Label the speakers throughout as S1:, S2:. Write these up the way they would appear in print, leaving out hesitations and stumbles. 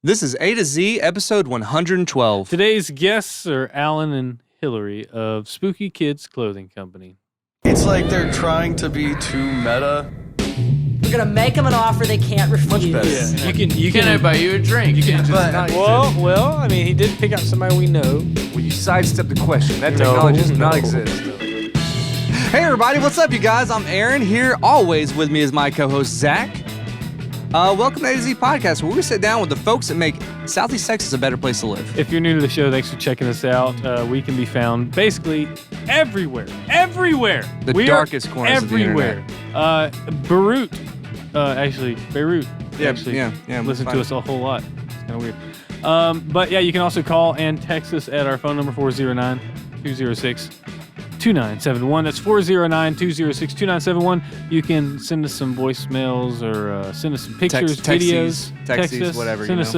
S1: This is A to Z, episode 112.
S2: Today's guests are Alan and Hilery of Spooky Kidz Clothing Company.
S3: It's like they're trying to be too meta.
S4: We're gonna make them an offer they can't refuse.
S2: Yeah.
S5: You can buy you a drink. You can
S2: Well, I mean, he did pick out somebody we know.
S5: Well, you sidestepped the question. That technology does not exist.
S1: Hey everybody, what's up you guys? I'm Aaron here. Always with me is my co-host Zach. Welcome to A to Z Podcast, where we sit down with the folks that make Southeast Texas a better place to live.
S2: If you're new to the show, thanks for checking us out. We can be found basically everywhere. Everywhere.
S1: The darkest corners of the internet.
S2: Beirut.
S1: Yeah,
S2: actually
S1: yeah,
S2: listen to us a whole lot. It's kind of weird. But yeah, you can also call and text us at our phone number 409-206-2971. That's 409-206-2971. You can send us some voicemails or send us some pictures, videos, text us,
S1: whatever.
S2: Send us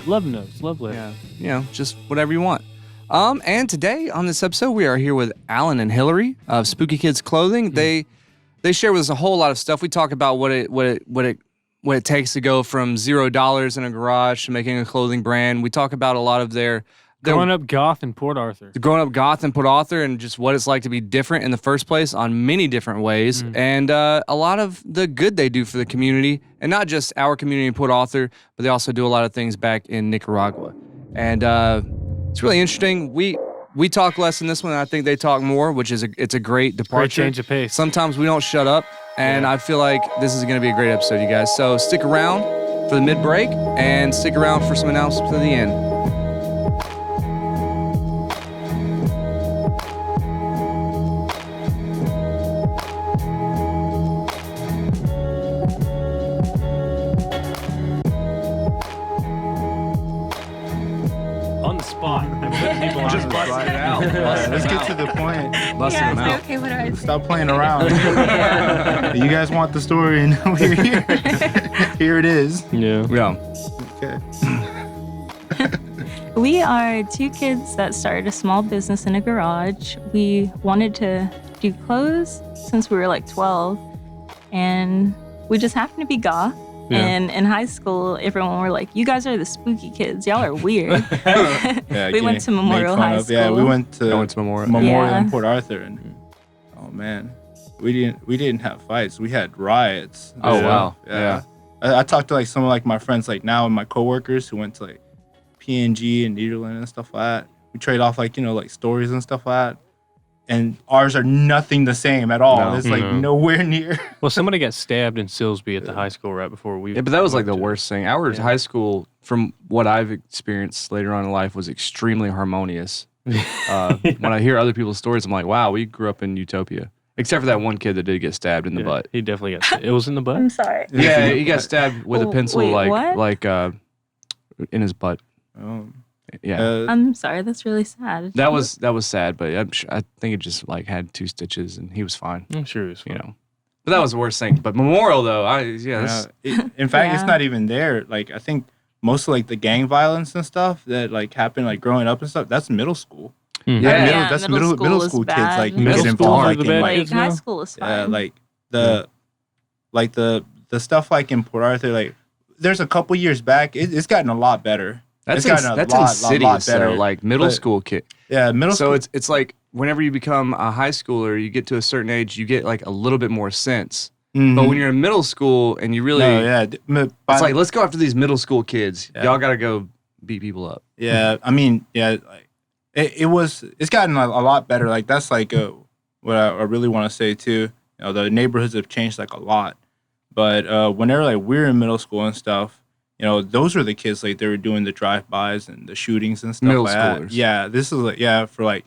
S2: love notes, love letters.
S1: Yeah, just whatever you want. And today on this episode, we are here with Alan and Hilery of Spooky Kidz Clothing. They share with us a whole lot of stuff. We talk about what it takes to go from $0 in a garage to making a clothing brand. We talk about a lot of their
S2: Growing up goth in Port Arthur.
S1: Growing up goth in Port Arthur and just what it's like to be different in the first place on many different ways. And a lot of the good they do for the community. And not just our community in Port Arthur, but they also do a lot of things back in Nicaragua. And it's really interesting. We talk less in this one, and I think they talk more, which is it's a great departure.
S2: Great change of pace.
S1: Sometimes we don't shut up, and I feel like this is going to be a great episode, you guys. So stick around for the mid-break, and stick around for some announcements at the end.
S5: Just bust it out.
S6: Let's get to the point.
S1: Busting them out.
S7: Okay, what do I say?
S6: Stop playing around. You guys want the story, and we're here. Here it is.
S1: Yeah.
S6: Okay.
S7: We are two kids that started a small business in a garage. We wanted to do clothes since we were like 12, and we just happened to be goth.
S2: Yeah.
S7: And in high school, everyone were like, "You guys are the spooky kids. Y'all are weird." We went to Memorial High School.
S6: Yeah, we went to Memorial
S7: Yeah.
S6: in Port Arthur, and oh man, we didn't have fights. We had riots.
S1: Oh wow.
S6: Yeah. I talked to like some of like my friends like now and my coworkers who went to like PNG and Nederland and stuff like that. We trade off like like stories and stuff like that. And ours are nothing the same at all.
S1: No.
S6: It's like nowhere near.
S2: Well, somebody got stabbed in Silsby at the high school right before we.
S1: Yeah, but that was like the worst thing. Our high school, from what I've experienced later on in life, was extremely harmonious. When I hear other people's stories, I'm like, wow, we grew up in utopia. Except for that one kid that did get stabbed in the butt.
S2: He definitely got stabbed. It was in the butt?
S7: I'm sorry.
S1: Yeah, he got stabbed with a pencil,
S7: wait, what?
S1: like in his butt. Yeah,
S7: I'm sorry. That's really sad.
S1: that was sad, but I think it just like had 2 stitches and he was fine.
S2: I'm sure it was fine.
S1: But that was the worst thing. But Memorial though,
S6: In fact, it's not even there. Like I think most of like the gang violence and stuff that like happened like growing up and stuff. That's middle school.
S1: Yeah,
S6: That's
S7: middle
S6: middle
S7: is
S6: school kids
S7: bad.
S6: like
S2: Middle
S6: get
S2: school
S6: involved
S2: are
S6: like
S2: the
S6: in
S2: bad
S6: like
S2: kids.
S7: High
S2: now?
S7: school is fine.
S6: like the stuff like in Port Arthur, like there's a couple years back, it's gotten a lot better.
S1: that's
S6: It's
S1: in
S6: gotten a
S1: cities
S6: lot better.
S1: though, like middle
S6: But-
S1: school kid.
S6: Yeah, middle
S1: So
S6: school.
S1: it's like whenever you become a high schooler, you get to a certain age, you get like a little bit more sense. But when you're in middle school and you really, it's like, let's go after these middle school kids.
S6: Yeah.
S1: Y'all gotta go beat people up.
S6: yeah, I mean, yeah, like it's gotten a lot better. Like that's like what I really want to say too. The neighborhoods have changed like a lot. But whenever like we're in middle school and stuff, those were the kids like they were doing the drive-bys and the shootings and stuff
S1: Middle
S6: like
S1: schoolers.
S6: that. Yeah, this is like for like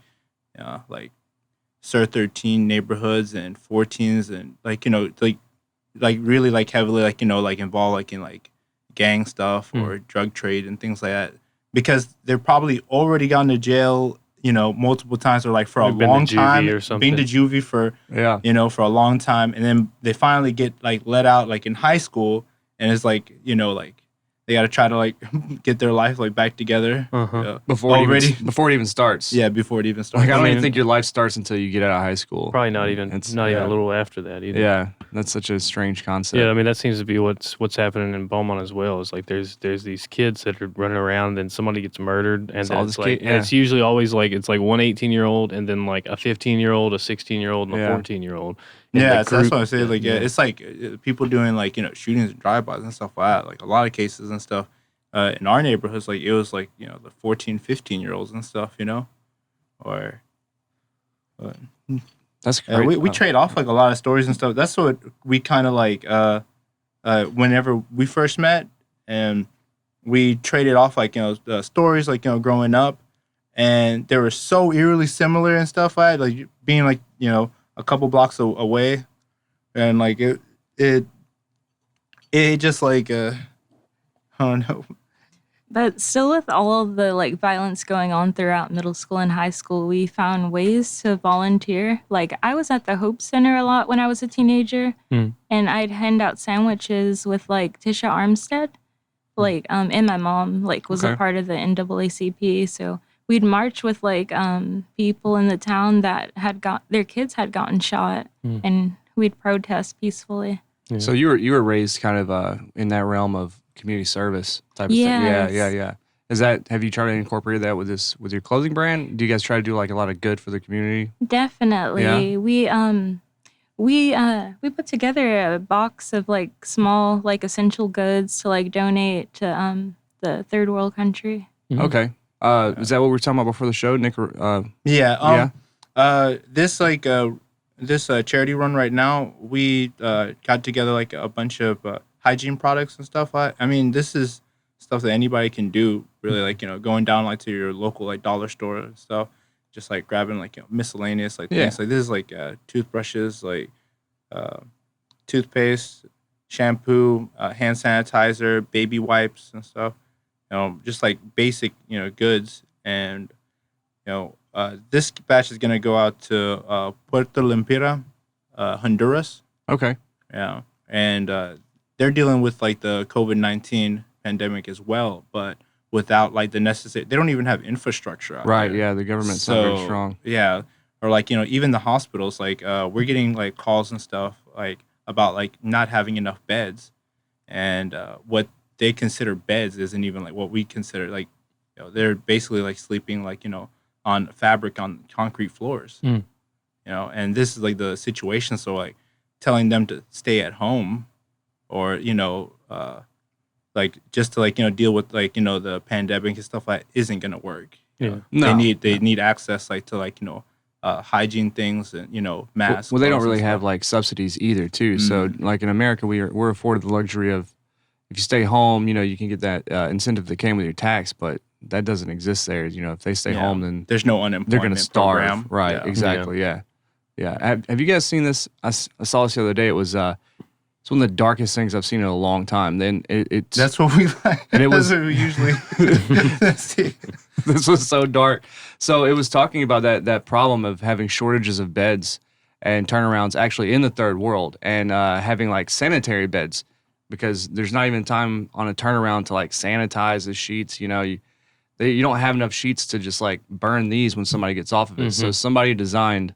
S6: Sir 13 neighborhoods and 14s and like like really like heavily like like involved like in like gang stuff or drug trade and things like that, because they're probably already gone to jail multiple times or like for a
S2: They've been
S6: long
S2: to juvie
S6: time,
S2: or something.
S6: been to juvie for for a long time, and then they finally get like let out like in high school, and it's like like they got to try to like get their life like back together
S1: before it even starts.
S6: Yeah, before it even starts.
S1: Like, I don't even think your life starts until you get out of high school.
S2: Probably not even a little after that either.
S1: Yeah, that's such a strange concept.
S2: Yeah, I mean that seems to be what's happening in Beaumont as well. Is like there's these kids that are running around and somebody gets murdered, and then it's like and it's usually always like it's like one 18-year-old and then like a 15-year-old, a 16-year-old, and a 14-year-old.
S6: Yeah, so that's what I say. Like, it's like people doing like shootings and drive-bys and stuff like that. Like a lot of cases and stuff in our neighborhoods. Like it was like the 14, 15-year-olds and stuff. Or
S1: that's great.
S6: We trade off like a lot of stories and stuff. That's what we kind of like. Whenever we first met, and we traded off like stories like growing up, and they were so eerily similar and stuff like being like a couple blocks away, and like it just like I don't know.
S7: But still, with all of the like violence going on throughout middle school and high school, we found ways to volunteer. Like I was at the Hope Center a lot when I was a teenager, and I'd hand out sandwiches with like Tisha Armstead, like and my mom like was a part of the NAACP, so we'd march with like people in the town that their kids had gotten shot, and we'd protest peacefully.
S1: Yeah. So you were raised kind of in that realm of community service type of thing. Yeah. Have you tried to incorporate that with your clothing brand? Do you guys try to do like a lot of good for the community?
S7: Definitely. Yeah. We put together a box of like small like essential goods to like donate to the third world country.
S1: Okay. Is that what we were talking about before the show, Nick?
S6: This charity run right now, we got together like a bunch of hygiene products and stuff. I mean, this is stuff that anybody can do, really, like, going down like to your local like dollar store and stuff, just like grabbing like miscellaneous like things. Like this is like toothbrushes, like toothpaste, shampoo, hand sanitizer, baby wipes and stuff. Just like basic goods. And this batch is gonna go out to Puerto Lempira, Honduras.
S1: Okay.
S6: Yeah, and they're dealing with like the COVID-19 pandemic as well, but without like the necessary. They don't even have infrastructure out there.
S1: Yeah, the government's not very strong.
S6: Yeah, or like even the hospitals. Like we're getting like calls and stuff like about like not having enough beds, and what they consider beds isn't even like what we consider like. They're basically like sleeping like on fabric on concrete floors. And this is like the situation. So like telling them to stay at home, or like just to like deal with like the pandemic and stuff like isn't gonna work.
S2: No.
S6: They need access like to like hygiene things and masks.
S1: Well, they don't really have like subsidies either too. So like in America, we're afforded the luxury of if you stay home, you can get that incentive that came with your tax, but that doesn't exist there. If they stay home, then
S6: there's no unemployment.
S1: They're going to starve.
S6: Program.
S1: Right. Yeah. Exactly. Yeah. Have you guys seen this? I saw this the other day. It was it's one of the darkest things I've seen in a long time. Then it's
S6: that's what we like. And it was what we usually.
S1: This was so dark. So it was talking about that problem of having shortages of beds and turnarounds actually in the third world, and having like sanitary beds, because there's not even time on a turnaround to like sanitize the sheets. You don't have enough sheets to just like burn these when somebody gets off of it. So somebody designed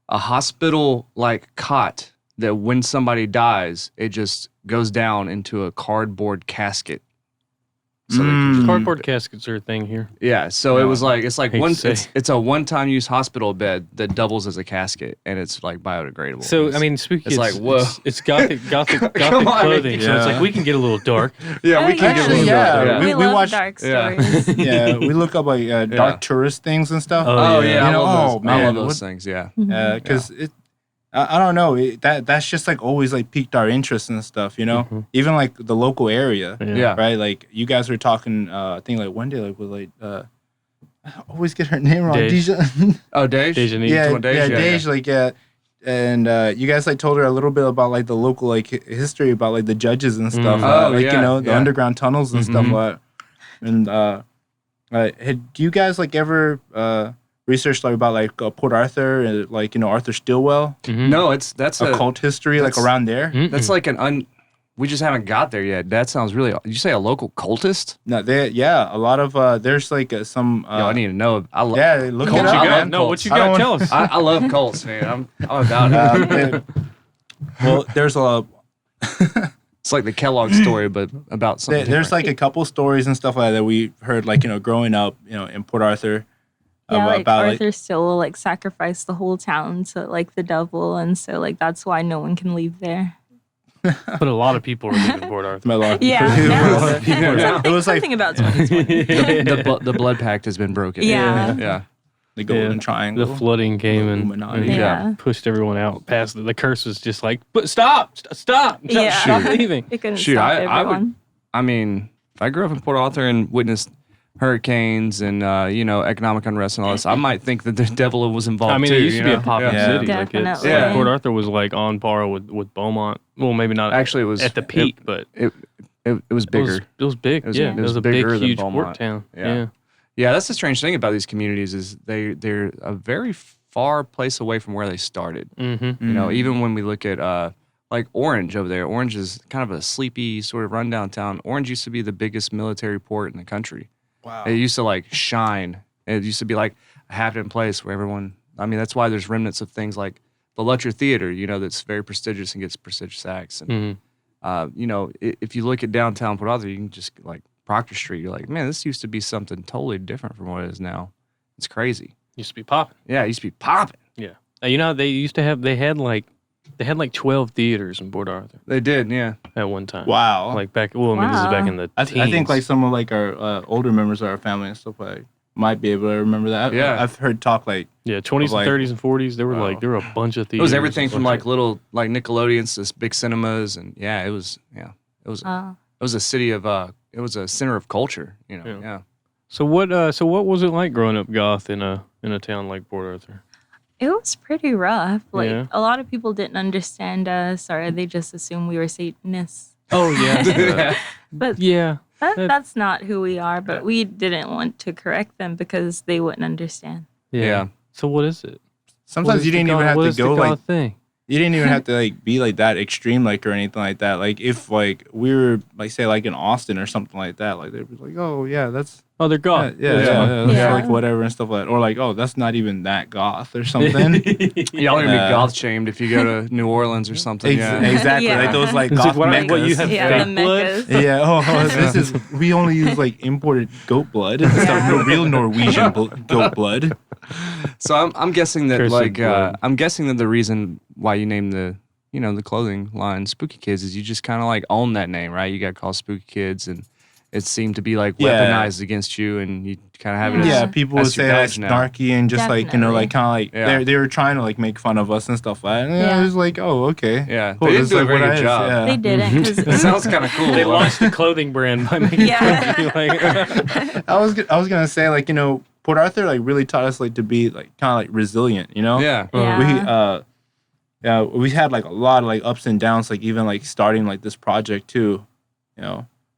S1: a hospital like cot that when somebody dies, it just goes down into a cardboard casket.
S2: So cardboard caskets are a thing here.
S1: Yeah, so it was like it's a one-time use hospital bed that doubles as a casket, and it's like biodegradable.
S2: So I mean, spooky.
S1: It's like whoa,
S2: it's gothic clothing. So it's like we can get a little dark.
S1: Yeah, we can get a little dark. Yeah.
S7: We love
S6: watch
S7: dark stories.
S6: Yeah, we look up like dark tourist things and stuff.
S1: Oh yeah, I love those things. Yeah,
S6: because it. I don't know. That's just like always like piqued our interest and stuff, Even like the local area, right? Like you guys were talking, I think like one day like with like I always get her name wrong.
S2: Deja.
S1: Oh, Dej.
S6: Dej. Like and you guys like told her a little bit about like the local like history about like the judges and stuff. The underground tunnels and stuff like that. And do you guys like ever research like about like Port Arthur and like Arthur Stilwell?
S1: No, that's
S6: a cult history like around there.
S1: That's like we just haven't got there yet. That sounds really. Did you say a local cultist?
S6: No, a lot of there's like some.
S1: Yo, I need to know.
S6: Look
S1: Cults.
S6: it up, man.
S2: No, what you got? Tell us.
S1: I love cults, man. I'm about it.
S6: Well, there's a.
S1: It's like the Kellogg story, but about something.
S6: There's
S1: different.
S6: like a couple stories and stuff like that we heard, like, growing up, in Port Arthur.
S7: Yeah, like
S6: about
S7: Arthur still will like sacrifice the whole town to like the devil, and so like that's why no one can leave there.
S2: But a lot of people are leaving Port Arthur.
S7: Yeah,
S6: It was like
S7: something about 2020.
S1: the blood pact has been broken.
S7: Yeah.
S6: the Golden Triangle.
S2: The flooding came and
S6: Illuminati.
S7: Yeah.
S2: pushed everyone out past the curse was just like, but stop stop
S7: Yeah.
S2: leaving.
S7: It couldn't
S1: Shoot,
S7: stop
S1: I
S7: everyone.
S1: would. I mean, if I grew up in Port Arthur and witnessed hurricanes and economic unrest and all this, I might think that the devil was involved.
S2: I mean,
S1: too,
S2: it used to be a popular
S6: Yeah.
S2: city. Like
S7: Definitely.
S1: Yeah.
S2: Port Arthur was like on par with Beaumont. Well, maybe not
S1: Actually, it was
S2: at the peak, but
S1: It was bigger.
S2: It was big.
S1: It was-
S2: yeah,
S1: it
S2: it
S1: was
S2: was a big,
S1: bigger than
S2: huge
S1: Beaumont.
S2: port town.
S1: Yeah.
S2: Yeah.
S1: Yeah, that's the strange thing about these communities is they're a very far place away from where they started.
S2: Mm-hmm.
S1: You know, even when we look at like Orange over there, Orange is kind of a sleepy sort of rundown town. Orange used to be the biggest military port in the country.
S6: Wow.
S1: It used to like shine. It used to be like a happening place where everyone. I mean, that's why there's remnants of things like the Lutcher Theater. That's very prestigious and gets prestigious acts. And if you look at downtown Port Arthur, you can just like Proctor Street. You're like, man, this used to be something totally different from what it is now. It's crazy.
S2: Used to be popping.
S1: Yeah, it used to be popping.
S2: Yeah. They had like 12 theaters in Port Arthur
S1: They did, yeah.
S2: at one time.
S6: Wow.
S2: Like back. Well, I mean, this is back in the
S6: I
S2: teens.
S6: think like some of like our older members of our family and stuff like might be able to remember that.
S1: Yeah.
S6: I've heard talk like
S2: 20s
S6: like-
S2: and 30s and 40s. There were there were a bunch of theaters.
S1: It was everything from
S2: a bunch
S1: like little like Nickelodeons to big cinemas, and it was a city of it was a center of culture. Yeah.
S2: So what was it like growing up goth in a town like Port Arthur?
S7: It was pretty rough. Like
S2: Yeah.
S7: a lot of people didn't understand us, or they just assumed we were Satanists.
S2: Oh yeah.
S7: But
S2: Yeah.
S7: that's not who we are. But we didn't want to correct them because they wouldn't understand.
S1: Yeah.
S2: So what is it?
S6: sometimes you didn't even have to go like
S2: thing.
S6: you didn't even have to like be like that extreme like or anything like that. Like if like we were like say like in Austin or something like that, like they'd be like, oh yeah, that's
S2: Oh, they're goth.
S6: that's
S7: Yeah.
S6: like whatever and stuff like that. Or like, oh, that's not even that goth or something.
S1: Y'all are gonna be
S6: Uh,
S1: goth shamed if you go to New Orleans or something. Yeah.
S6: Exactly.
S7: Yeah.
S6: Like those like
S2: It's
S6: goth
S2: like, what
S6: meccas.
S2: you have
S7: Yeah, the
S2: fake blood?
S7: Meccas.
S6: Yeah. Oh, this is we only use like imported goat blood. It's not no real Norwegian goat blood.
S1: So I'm guessing that
S2: Cursed
S1: like
S2: blood.
S1: I'm guessing that the reason why you named the the clothing line Spooky Kids is you just kind of like own that name, right? You got called Spooky Kids, and it seemed to be like
S6: Yeah.
S1: weaponized against you, and you kind of have it.
S6: Yeah,
S1: As,
S6: people would
S1: as your
S6: say
S1: badge
S6: that's
S1: now.
S6: snarky and just like
S7: Definitely.
S6: like kind of like
S1: Yeah.
S6: they were trying to like make fun of us and stuff like that. And
S7: Yeah.
S6: I was like, oh okay.
S1: Yeah,
S6: Cool,
S1: they did
S6: this
S1: do
S6: is
S1: a very
S6: what
S1: good
S6: it is,
S1: job.
S6: yeah.
S7: They didn't.
S1: It
S7: 'Cause
S1: sounds kind of cool.
S2: They launched a clothing brand by making
S7: Yeah.
S2: fun of you, like,
S6: I was gonna say like Port Arthur like really taught us like to be like kind of like resilient.
S1: Yeah.
S7: Yeah.
S6: We had like a lot of like ups and downs, like even like starting like this project too.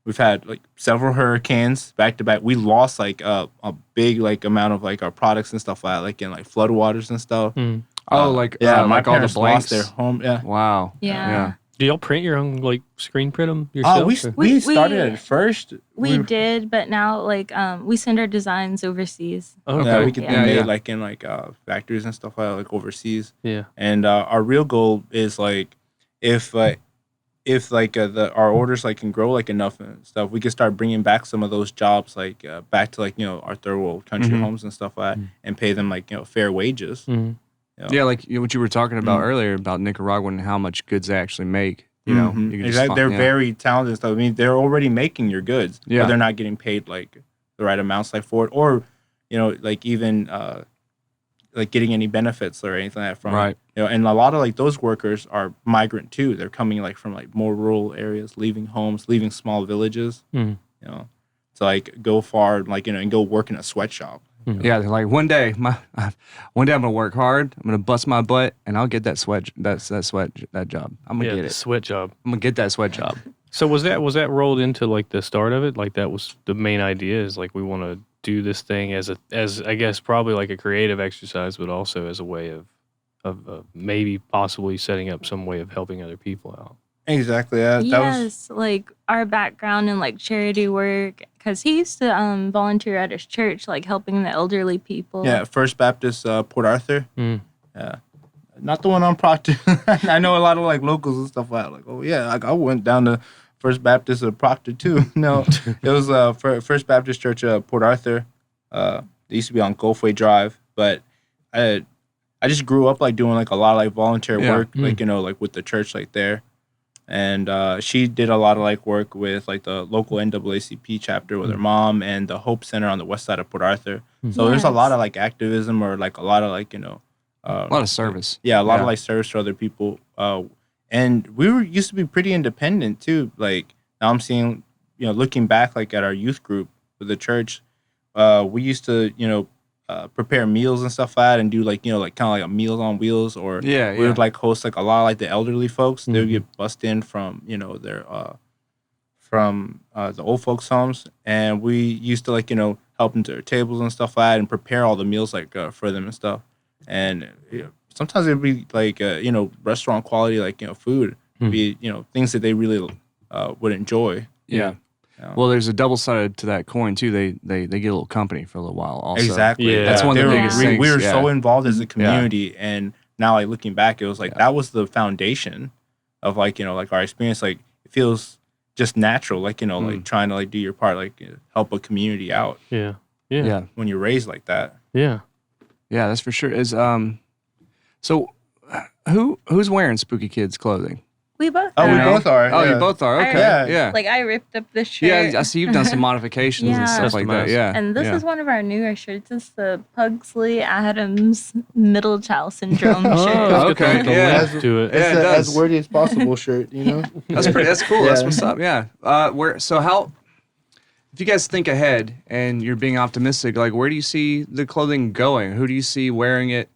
S6: We've had like several hurricanes back to back. We lost like a big like amount of like our products and stuff like in like floodwaters and stuff.
S2: Mm.
S1: Oh,
S6: my
S1: like all the
S6: parents
S1: blanks.
S6: lost their home. Yeah.
S1: Wow.
S7: Yeah.
S2: do y'all print your own like screen print them yourself? or-
S6: We
S7: We-
S6: started at first.
S7: We did, but now like we send our designs overseas.
S2: Okay.
S6: Yeah, we could be
S7: Yeah.
S6: made
S1: Yeah.
S6: like in like factories and stuff like overseas.
S2: Yeah.
S6: And our real goal is like if our orders like can grow like enough and stuff, we can start bringing back some of those jobs like back to like our third world country
S1: Mhm.
S6: homes and stuff like that, and pay them like fair wages.
S2: Mhm.
S1: Yeah, like what you were talking about earlier about Nicaragua and how much goods they actually make. You
S6: Mhm.
S1: can just
S6: Exactly.
S1: find-
S6: They're
S1: yeah.
S6: very talented and stuff. I mean, they're already making your goods,
S1: Yeah.
S6: but they're not getting paid like the right amounts like for it, or like even like getting any benefits or anything like that from
S1: Right.
S6: and a lot of like those workers are migrant too. They're coming like from like more rural areas, leaving homes, leaving small villages,
S2: Mhm.
S6: to like go far like and go work in a sweatshop.
S1: Yeah, they're like one day I'm gonna work hard. I'm gonna bust my butt, and I'll get that job. I'm gonna
S2: Yeah,
S1: get
S2: the
S1: it.
S2: sweat job.
S1: I'm gonna get that sweat job.
S2: So was that rolled into like the start of it? Like that was the main idea is like we want to do this thing as I guess probably like a creative exercise, but also as a way of maybe possibly setting up some way of helping other people out.
S6: Exactly. That
S7: Yes, like our background in like charity work, because he used to volunteer at his church, like helping the elderly people.
S6: Yeah, First Baptist Port Arthur. Yeah, not the one on Proctor. I know a lot of like locals and stuff like oh yeah, like I went down to First Baptist of Proctor too. No, it was First Baptist Church Port Arthur. They used to be on Gulfway Drive, but I just grew up like doing like a lot of like volunteer work, like like with the church like there. And she did a lot of like work with like the local NAACP chapter with her mom and the Hope Center on the west side of Port Arthur. So there's a lot of like activism or like a lot of like a
S1: lot of service.
S6: Yeah, a lot of like service to other people. And we used to be pretty independent too. Like now I'm seeing, looking back like at our youth group with the church, we used to prepare meals and stuff like that and do like like kind of like a Meals on Wheels or we would like host like a lot of like the elderly folks. They would get bussed in from their from the old folks homes, and we used to like help them to their tables and stuff like that and prepare all the meals like for them and stuff. And sometimes it'd be like restaurant quality like food, be things that they really would enjoy.
S1: Yeah. Well, there's a double sided to that coin too. They get a little company for a little while. Also,
S6: exactly.
S2: Yeah.
S1: That's one of the biggest things.
S6: We were so involved as a community, and now like looking back, it was like that was the foundation of like like our experience. Like it feels just natural, like like trying to like do your part, like help a community out.
S2: Yeah.
S6: When you're raised like that.
S2: Yeah,
S1: that's for sure. Is so who's wearing Spooky Kids clothing?
S7: We both
S6: Oh,
S7: are.
S6: we both are.
S1: Oh,
S6: yeah.
S1: you both are. Okay. Yeah.
S7: Like I ripped up the shirt.
S1: Yeah, I see you've done some modifications and stuff like that. Yeah.
S7: And this is one of our newer shirts. It's the Pugsley Adams middle child syndrome shirt.
S1: Oh, okay.
S2: Yeah. To it.
S1: Yeah, it does.
S6: As wordy as possible shirt,
S1: That's pretty. That's cool. That's what's up. Yeah. If you guys think ahead and you're being optimistic, like where do you see the clothing going? Who do you see wearing it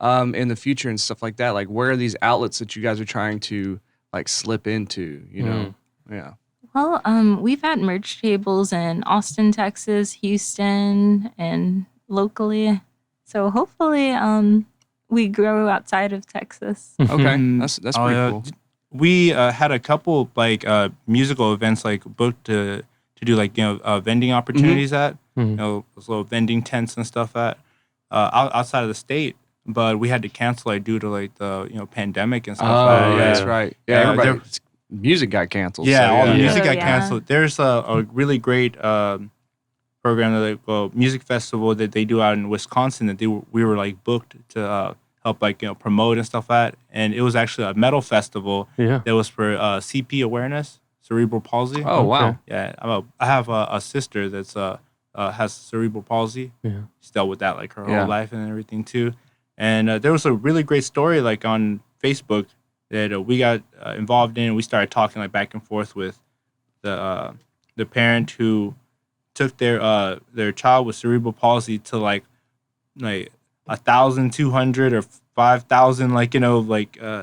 S1: in the future and stuff like that? Like where are these outlets that you guys are trying to like slip into? Yeah.
S7: Well, we've had merch tables in Austin, Texas, Houston, and locally. So hopefully, we grow outside of Texas.
S1: Okay, that's pretty cool.
S6: We had a couple like musical events like booked to do like vending opportunities at those little vending tents and stuff at outside of the state, but we had to cancel it due to like the pandemic and stuff.
S1: That's right. Yeah, music got canceled.
S6: Yeah,
S1: so,
S6: all the music got canceled. There's a really great program, that music festival that they do out in Wisconsin that we were like booked to help like promote and stuff like that. And it was actually a metal festival that was for CP awareness. Cerebral palsy.
S1: Oh wow!
S6: Yeah, I have a sister that's has cerebral palsy.
S2: Yeah,
S6: she's dealt with that like her whole life and everything too. And there was a really great story like on Facebook that we got involved in. We started talking like back and forth with the parent who took their child with cerebral palsy to like 1,200 or 5,000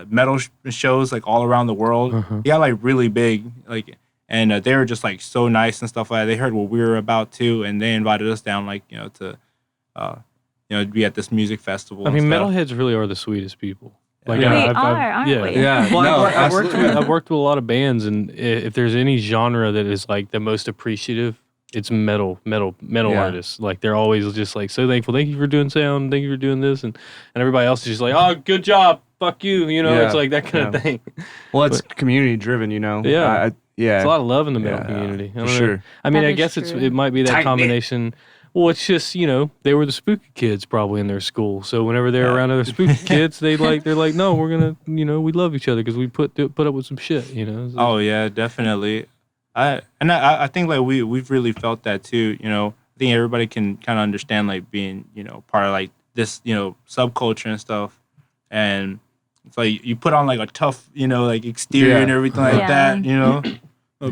S6: metal shows like all around the world. He got like really big and they were just like so nice and stuff like that. They heard what we were about too, and they invited us down to be at this music festival.
S2: I mean, metalheads really are the sweetest people. Like
S7: aren't we?
S1: Yeah.
S2: Well, I've worked with a lot of bands, and if there's any genre that is like the most appreciative, it's metal artists. Like they're always just like so thankful. Thank you for doing sound. Thank you for doing this, and everybody else is just like, oh, good job. Fuck you. It's like that kind of thing.
S1: Well, it's community driven.
S2: Yeah.
S1: Yeah.
S2: It's a lot of love in the metal community.
S1: For sure.
S2: I mean,
S7: That
S2: I
S7: is
S2: guess
S7: true.
S2: it might be that
S1: Tight-knit.
S2: combination. Well, it's just they were the spooky kids probably in their school. So whenever they're around other spooky kids, they're like, no, we're gonna we love each other because we put up with some shit. So,
S6: oh yeah, definitely. I think like we've really felt that too. I think everybody can kind of understand like being part of like this subculture and stuff, and it's like you put on like a tough like exterior and everything like that.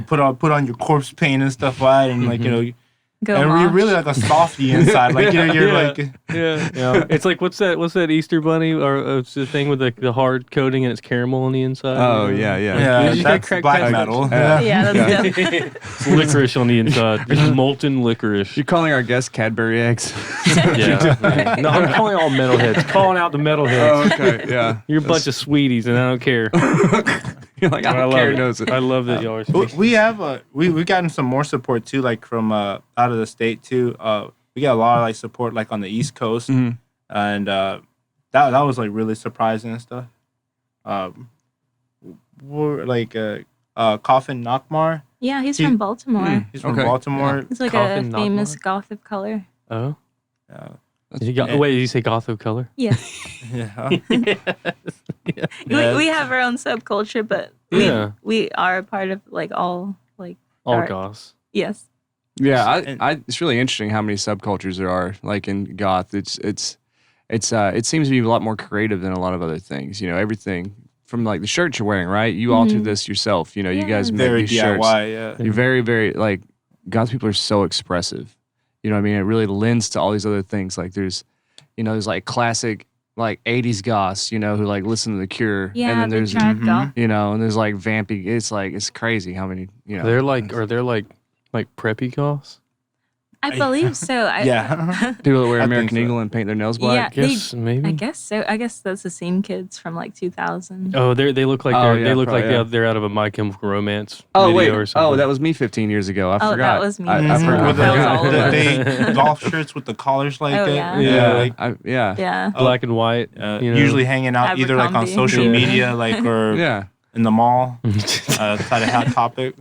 S6: Put on your corpse paint and stuff like that, and like
S7: Go
S6: and you're
S7: mosh.
S6: really like a softie inside. Like you're like
S2: It's like what's that Easter bunny or it's the thing with the hard coating and it's caramel on the inside.
S1: Oh yeah.
S6: yeah, that's black metal.
S7: Yeah, that's dope.
S2: It's licorice on the inside. It's molten licorice.
S1: You're calling our guests Cadbury eggs?
S2: Yeah. No, I'm calling all metalheads. Calling out the metalheads.
S1: Okay. Yeah.
S2: You're a bunch of sweeties, and I don't care.
S1: You're like, I don't care who knows it.
S2: I love that y'all are speaking.
S6: We have we've gotten some more support too, like from out of the state too. We got a lot of like support like on the East Coast, and that was like really surprising and stuff. We're like Coffin Knockmar.
S7: Yeah, he's from Baltimore.
S6: He's from Baltimore.
S7: Yeah. He's like
S2: Coffin
S7: a famous
S2: Knockmar?
S7: goth of color.
S2: Oh.
S6: Yeah.
S2: Wait, did you say goth of color?
S7: Yes.
S6: Yeah.
S7: We have our own subculture, but we are a part of like all
S2: all goths.
S7: Yes.
S1: Yeah, it's really interesting how many subcultures there are. Like in goth, it seems to be a lot more creative than a lot of other things. You know, everything from like the shirt you're wearing, right? You alter this yourself. You know, you guys make
S6: Very
S1: these
S6: DIY,
S1: shirts.
S6: yeah.
S1: You're very, very like goth people are so expressive. You know what I mean? It really lends to all these other things. Like there's like classic like 80s goths, you know, who like listen to The Cure.
S7: Yeah,
S1: and then there's
S7: goth.
S1: you know, and there's like vampy. It's crazy how many, you know.
S2: They're like preppy goths?
S7: I believe so.
S1: People that wear
S6: I
S1: American
S6: think so.
S1: Eagle and paint their nails black.
S7: Yeah,
S2: Maybe.
S7: I guess so. I guess that's the same kids from like 2000.
S2: Oh, they look like they're out of a My Chemical Romance video or something.
S1: Oh, that was me 15 years ago. I forgot.
S7: That was me.
S1: I forgot.
S7: That was all of us.
S6: The golf shirts with the collars like
S7: Oh,
S6: that.
S7: yeah. Yeah.
S2: Black and white.
S6: Usually hanging out either like on
S7: Abercrombie.
S6: social media, like or in the mall. Kind of hot topic.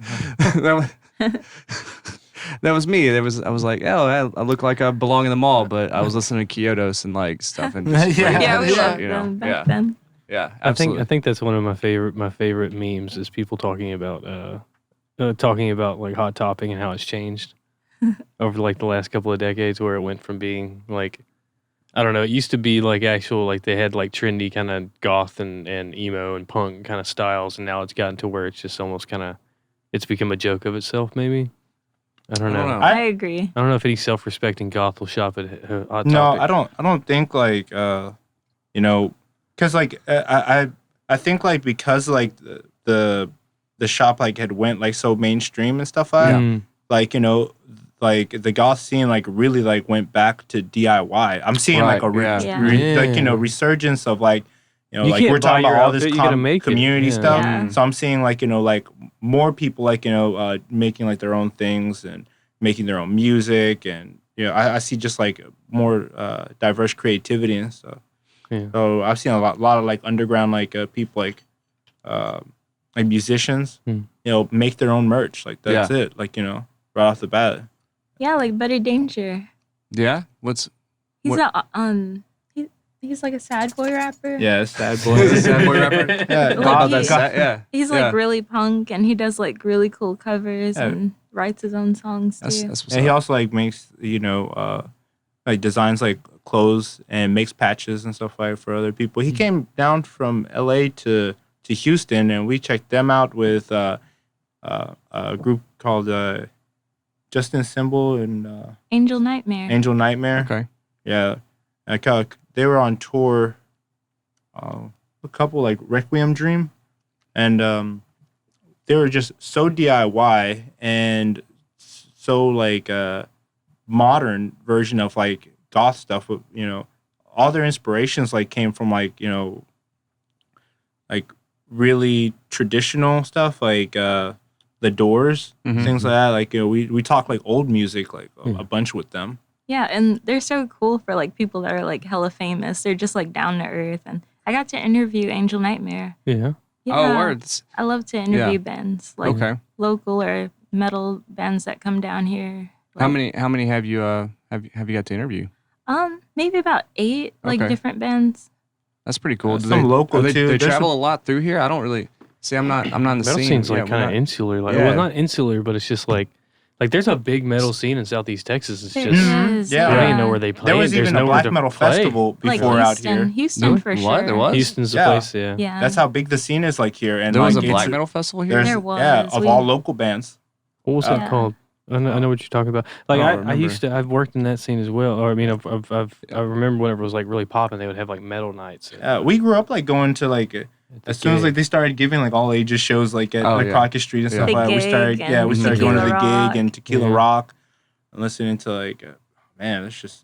S1: That was me. I was like, oh, I look like I belong in the mall, but I was listening to Kyotos and like stuff and just
S7: Yeah, we
S1: shit,
S7: loved
S1: you know?
S7: them back then.
S1: Yeah, absolutely.
S2: I think that's one of my favorite memes is people talking about like Hot Topic and how it's changed over like the last couple of decades, where it went from being like, I don't know, it used to be like actual, like they had like trendy kind of goth and emo and punk kind of styles, and now it's gotten to where it's just almost kind of, it's become a joke of itself maybe. I don't know.
S7: I agree.
S2: I don't know if any self-respecting goth will shop at Hot Topic.
S6: No, I don't think like you know, because like I think like because like the shop like had went like so mainstream and stuff like that, like, you know, like the goth scene like really like went back to DIY. I'm seeing like a like, you know, resurgence of like, you know, like we're talking about all this community stuff.
S7: Yeah.
S6: So I'm seeing like, you know, like more people like, you know, making like their own things and making their own music, and you know, I see just like more diverse creativity and stuff.
S2: Yeah.
S6: So I've seen a lot of like underground like people like musicians, you know, make their own merch. Like that's it. Like, you know, right off the bat.
S7: Yeah, like Buddy Danger.
S1: Yeah,
S7: He's like a sad boy rapper.
S6: Yeah, sad boy.
S1: He's a sad boy rapper. He's
S7: like really punk, and he does like really cool covers and writes his own songs too.
S1: That's what's
S6: and he also like makes, you know, like designs like clothes and makes patches and stuff like for other people. He came down from LA to Houston, and we checked them out with a group called Justin Symbol and
S7: Angel Nightmare.
S1: Okay.
S6: Yeah. They were on tour, a couple like Requiem Dream, and they were just so DIY and so like modern version of like goth stuff. You know, all their inspirations like came from like, you know, like really traditional stuff like The Doors, things like that. Like, you know, we talk like old music like a bunch with them.
S7: Yeah, and they're so cool for like people that are like hella famous. They're just like down to earth, and I got to interview Angel Nightmare.
S2: Yeah.
S1: Oh, words.
S7: I love to interview bands like local or metal bands that come down here. Like,
S1: How many have you got to interview?
S7: Maybe about 8 like different bands.
S1: That's pretty cool.
S6: Some local too.
S1: They travel a lot through here. I don't really see. I'm not in the
S2: metal
S1: scene.
S2: Scene's like kind of insular. Like, well, not insular, but it's just like there's a big metal scene in Southeast Texas. It's just I didn't know where they play.
S6: There was even a black metal festival before out here.
S7: Houston for sure.
S1: What? There was?
S2: Houston's the place. Yeah.
S6: That's how big the scene is like here. And
S1: there was
S6: like,
S1: a black metal festival here.
S7: There was.
S6: Yeah, of all local bands.
S2: What was that called? I know what you're talking about. Like I've worked in that scene as well. Or I mean, I remember whenever it was like really popping, they would have like metal nights.
S6: We grew up like going to like as soon as like they started giving like all ages shows like at Crockett Street and stuff like that. We started going to the Gig and Tequila Rock and listening to like man, it's just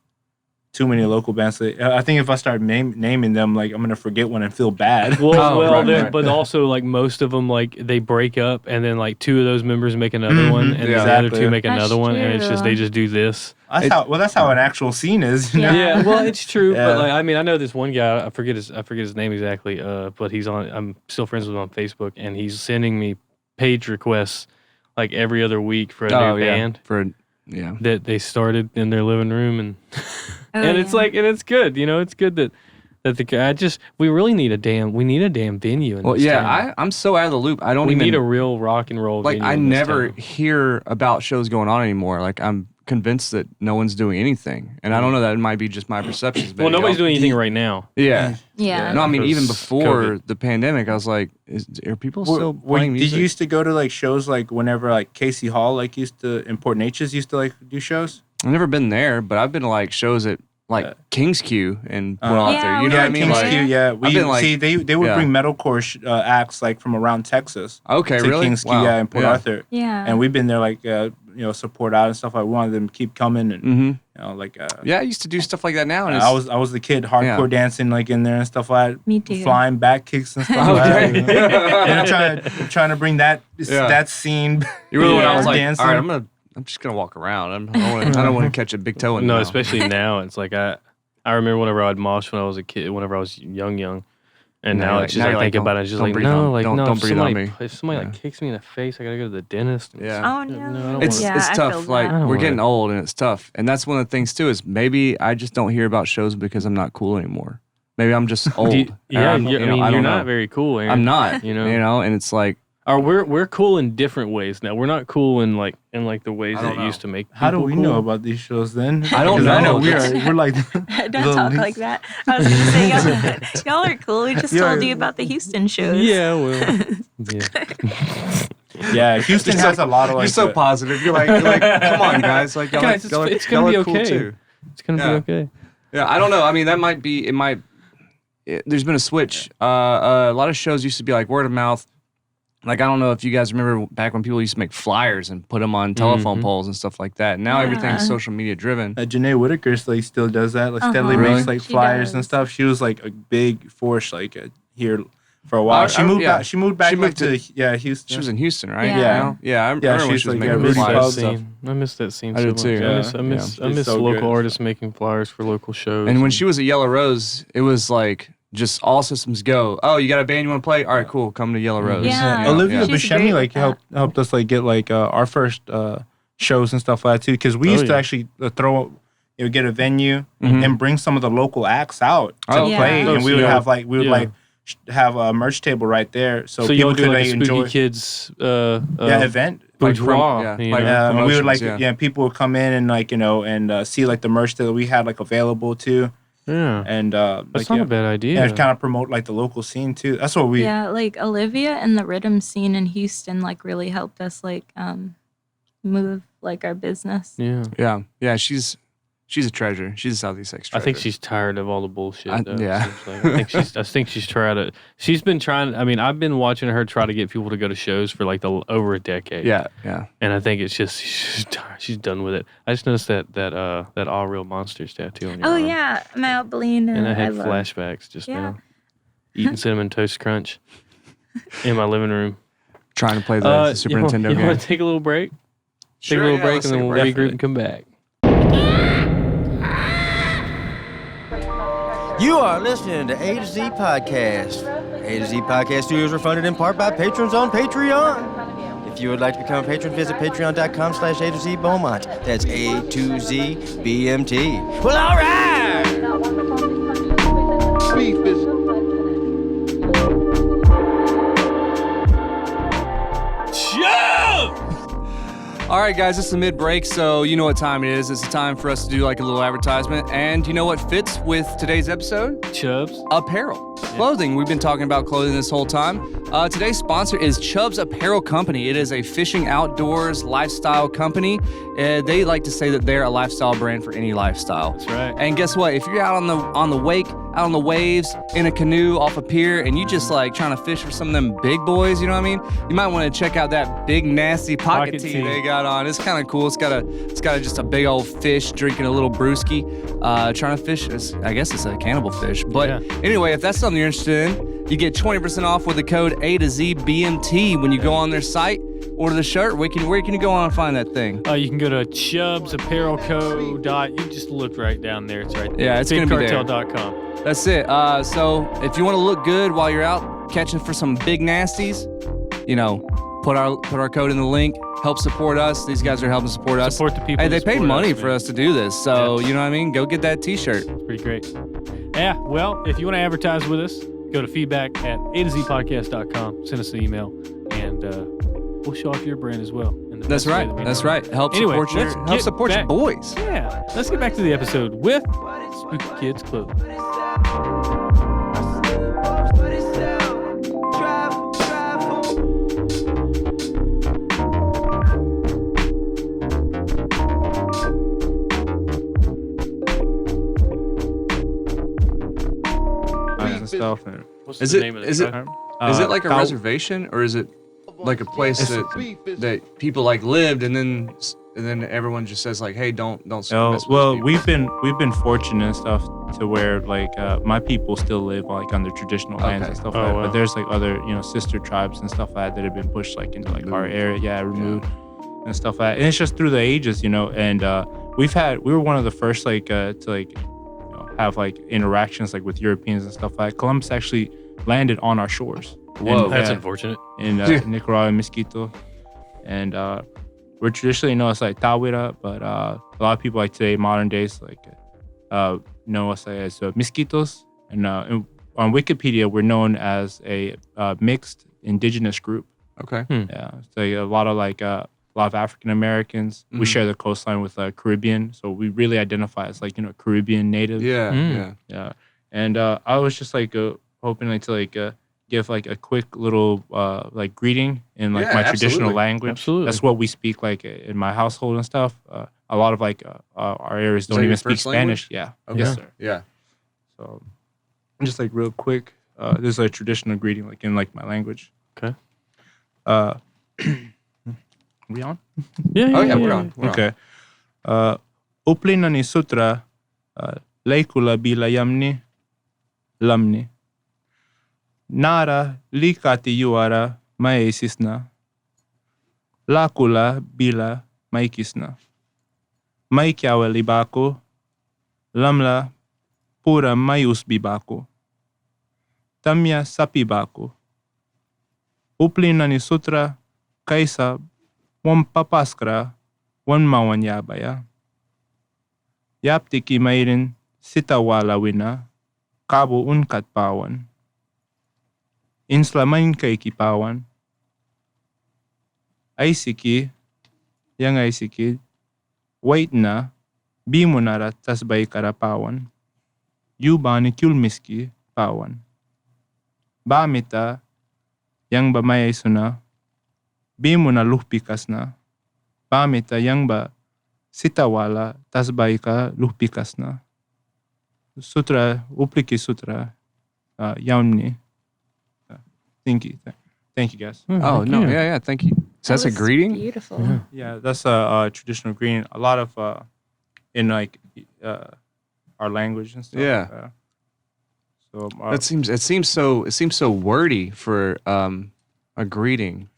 S6: too many local bands. I think if I start naming them, like I'm gonna forget one and feel bad.
S2: Well, but also like most of them, like they break up, and then like 2 of those members make another one, and the other 2 make another one, and it's just they just do this.
S6: That's how an actual scene is. You know?
S2: Yeah, well, it's true. But like, I mean, I know this one guy. I forget his name exactly. But he's on. I'm still friends with him on Facebook, and he's sending me page requests like every other week for a new band that they started in their living room, and it's like, and it's good. You know, it's good that the guy we really need a damn venue. In this town.
S1: I'm so out of the loop. We
S2: need a real rock and roll.
S1: Like
S2: venue
S1: I never
S2: town.
S1: hear about shows going on anymore. Like I'm convinced that no one's doing anything, and I don't know, that it might be just my perceptions.
S2: Well, nobody's doing anything right now.
S7: Yeah.
S1: No, I mean, even before the pandemic, I was like, are people still playing music?
S6: Did you used to go to like shows like whenever like Casey Hall like used to in Port Neches used to like do shows?
S1: I've never been there, but I've been to like shows at like King's Q and put out there. You know what I mean?
S6: King's
S1: like,
S6: Q, yeah.
S1: I've been like,
S6: they would bring metalcore acts like from around Texas.
S1: Okay,
S6: to
S1: really?
S6: King's Q, in Port Arthur.
S7: Yeah.
S6: And we've been there like support out and stuff. I wanted them to keep coming and
S1: I used to do stuff like that now. And
S6: I was the kid hardcore dancing like in there and stuff like that.
S7: Me too.
S6: Flying back kicks and stuff like that. And trying to bring that scene.
S1: You really when I was like,
S6: dancing.
S1: all right, I'm just gonna walk around. I don't want to catch a big toe in.
S2: No,
S1: now.
S2: especially now. It's like I remember whenever I'd mosh when I was a kid, whenever I was young. And now it's just I think about it, it's just like, no, like, no,
S1: don't breathe on me.
S2: If somebody like kicks me in the face, I gotta go to the dentist.
S7: Oh, no.
S1: It's tough. Like, we're getting old and it's tough. And that's one of the things, too, is maybe I just don't hear about shows because I'm not cool anymore. Maybe I'm just old.
S2: You're not very cool, Aaron.
S1: I'm not, and it's like,
S2: we're cool in different ways now. We're not cool in like the ways that it used to make people
S6: How do we
S2: cool.
S6: know about these shows then?
S1: I don't know.
S6: I know we're like
S7: Don't talk like that. I was going to say, y'all are cool. We just told you about the Houston shows.
S2: Yeah, well,
S6: yeah. Houston has a lot of like.
S1: You're so positive. You're like, come on, guys. Like,
S2: guys, it's gonna be okay.
S1: Cool too.
S2: It's gonna be okay.
S1: Yeah, I don't know. I mean, there's been a switch. A lot of shows used to be like word of mouth. Like, I don't know if you guys remember back when people used to make flyers and put them on telephone poles and stuff like that. Now everything's social media driven.
S6: Janae Whitaker like still does that. Like steadily makes like flyers and stuff. She was like a big force like here for a while. She moved back. She moved back to Houston.
S1: She was in Houston, right?
S7: Yeah.
S1: I remember when she was making
S2: really
S1: flyers.
S2: I miss that scene.
S1: I
S2: so
S1: did too.
S2: much. I miss
S6: so
S2: local
S6: good.
S2: artists making flyers for local shows.
S1: And when she was at Yellow Rose, it was like just all systems go. Oh, you got a band you want to play? All right, cool. Come to Yellow Rose.
S7: Yeah.
S6: Olivia
S7: She's
S6: Buscemi
S7: great
S6: like
S7: with
S6: helped us like get like our first shows and stuff like that too. Because we used to actually get a venue and bring some of the local acts out to play, and we would have like have a merch table right there, so people
S2: could
S6: could
S2: like
S6: enjoy
S2: Kids
S6: event.
S2: Boudoir,
S6: And we would like people would come in and like and see like the merch that we had like available too.
S2: Yeah,
S6: and
S2: that's not a bad idea.
S6: And kind of promote like the local scene too. That's what we.
S7: Yeah, like Olivia and the rhythm scene in Houston like really helped us like move like our business.
S1: Yeah. She's a treasure. She's a Southeast X treasure.
S2: I think she's tired of all the bullshit.
S1: I
S2: think she's tired of. She's been trying. I mean, I've been watching her try to get people to go to shows for like over a decade.
S1: Yeah.
S2: And I think it's just she's done with it. I just noticed that All Real Monsters tattoo on your arm.
S7: Yeah, Maybelline.
S2: And I had flashbacks just now. Eating Cinnamon Toast Crunch in my living room.
S1: Trying to play the Super Nintendo game.
S2: You want to take a little break? Take a little break and then we'll regroup and come back.
S8: You are listening to A to Z Podcast. A to Z Podcast Studios are funded in part by patrons on Patreon. If you would like to become a patron, visit patreon.com/A to Z Beaumont. That's A to Z BMT. Well, all right!
S1: All right, guys, this is mid-break, so you know what time it is. It's time for us to do like a little advertisement. And you know what fits with today's episode?
S2: Chubbs.
S1: Apparel. Clothing. We've been talking about clothing this whole time. Today's sponsor is Chubbs Apparel Company. It is a fishing outdoors lifestyle company. They like to say that they're a lifestyle brand for any lifestyle.
S2: That's right.
S1: And guess what? If you're out on the wake, out on the waves in a canoe off a pier and you just like trying to fish for some of them big boys, you know what I mean? You might want to check out that big nasty pocket tee they got on. It's kind of cool. It's got just a big old fish drinking a little brewski, trying to fish. I guess it's a cannibal fish. But anyway, if that's something you're interested in, you get 20% off with the code A to Z BMT when you go on their site. Order the shirt. Where can you go on and find that thing?
S2: You can go to chubbsapparelco. You just look right down there. It's right there.
S1: Yeah, it's going to be there.
S2: BigCartel.com.
S1: That's it. So if you want to look good while you're out catching for some big nasties, put our code in the link. Help support us. These guys are helping support us.
S2: Support the people.
S1: Hey, they paid money for us to do this. So, you know what I mean? Go get that t-shirt.
S2: It's pretty great. Yeah, well, if you want to advertise with us, go to feedback@A2Zpodcast.com. Send us an email, and we'll show off your brand as well.
S1: That's right. That's right. Help support your boys.
S2: Yeah. Let's get back to the episode with Spooky Kidz Clothing.
S6: Stuff.
S2: What's the name of it?
S1: Is it like a reservation, or is it like a place that people like lived and then everyone just says like, hey, don't mess with
S6: well,
S1: these people?
S6: we've been fortunate and stuff to where like my people still live like on their traditional lands and stuff like that. But there's like other sister tribes and stuff like that have been pushed like into like our area, removed and stuff like that. And it's just through the ages, and we were one of the first like to like have like interactions like with Europeans and stuff like that. Columbus actually landed on our shores.
S2: Whoa, that's unfortunate.
S6: In Nicaragua and Mesquito. And we're traditionally known as like Tawira, but a lot of people like today, modern days, like know us as Mesquitos. And on Wikipedia, we're known as a mixed indigenous group.
S1: Okay.
S6: Yeah, so a lot of African Americans. We share the coastline with Caribbean, so we really identify as like Caribbean native.
S1: Yeah.
S6: And I was just like hoping like to like give like a quick little like greeting in like my traditional language.
S2: Absolutely.
S6: That's what we speak like in my household and stuff. A lot of like our areas don't even speak Spanish. Yeah.
S1: Okay.
S6: Yes, sir.
S1: Yeah.
S6: So just like real quick, this is a traditional greeting like in like my language.
S2: Okay.
S6: We on?
S2: Yeah,
S1: we're on.
S6: Okay. Uplinani sutra leikula bila yamni lamni. Nara likati yuara maesisna. Lakula bila maikisna. Maikiawa libako. Lamla pura maius bibako. Tamya sapibako. Uplinani sutra kaisa wan papaskra wan mawan yabaya. Yaptiki mairin sitawala wina kabo unkat pawan. Inslamain kay kipawan. Aisiki, yang aisiki, wait na, bimunara tasbay karapawan. Yubani kulmiski pawan. Bamita, yang ba mayay suna, bimuna luhpikas na. Bamita, yang ba sitawala tasbay ka luhpikas na. Sutra, upliki sutra, yauni. Thank you guys.
S1: Oh no, yeah, thank you. So that's a greeting?
S7: Beautiful.
S6: Yeah, that's a traditional greeting. A lot of in like our language and stuff.
S1: Yeah.
S6: So
S1: it seems so wordy for a greeting.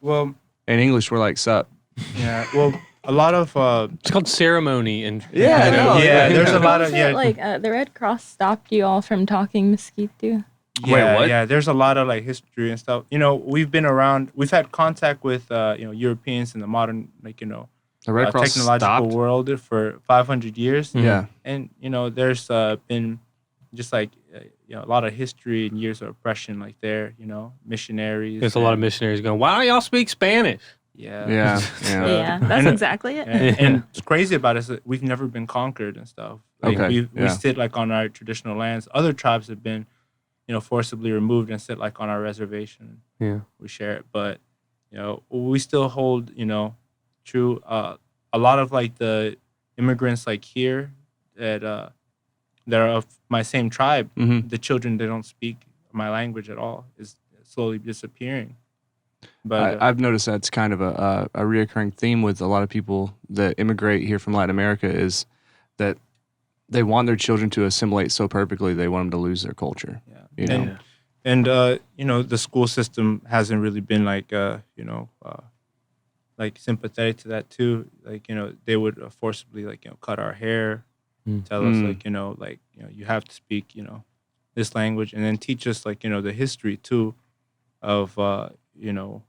S6: Well,
S1: in English we're like sup.
S6: Yeah. Well, a lot of
S2: it's called ceremony and
S6: there's a lot of
S7: like the Red Cross stopped you all from talking Mosquito.
S6: Yeah,
S1: wait, what?
S6: Yeah, there's a lot of like history and stuff. We've been around. We've had contact with Europeans in the modern
S1: the Red Cross
S6: technological world for 500 years.
S1: Yeah,
S6: and there's been just like a lot of history and years of oppression like there. Missionaries.
S2: There's a lot of missionaries going, why don't y'all speak Spanish?
S6: Yeah.
S7: Yeah, that's exactly it.
S6: And what's crazy about it is that we've never been conquered and stuff. Like we sit like on our traditional lands. Other tribes have been forcibly removed and sit like on our reservation.
S2: Yeah.
S6: We share it. But, we still hold, true. A lot of like the immigrants like here that that are of my same tribe,
S1: Mm-hmm.
S6: the children that don't speak my language at all is slowly disappearing. But
S1: I've noticed that's kind of a reoccurring theme with a lot of people that immigrate here from Latin America is that they want their children to assimilate so perfectly they want them to lose their culture.
S6: yeah,
S1: You know?
S6: and you know, the school system hasn't really been like like sympathetic to that too. Like, you know, they would forcibly like, you know, cut our hair, tell us like, you know, you have to speak, you know, this language, and then teach us like, you know, the history too of you know,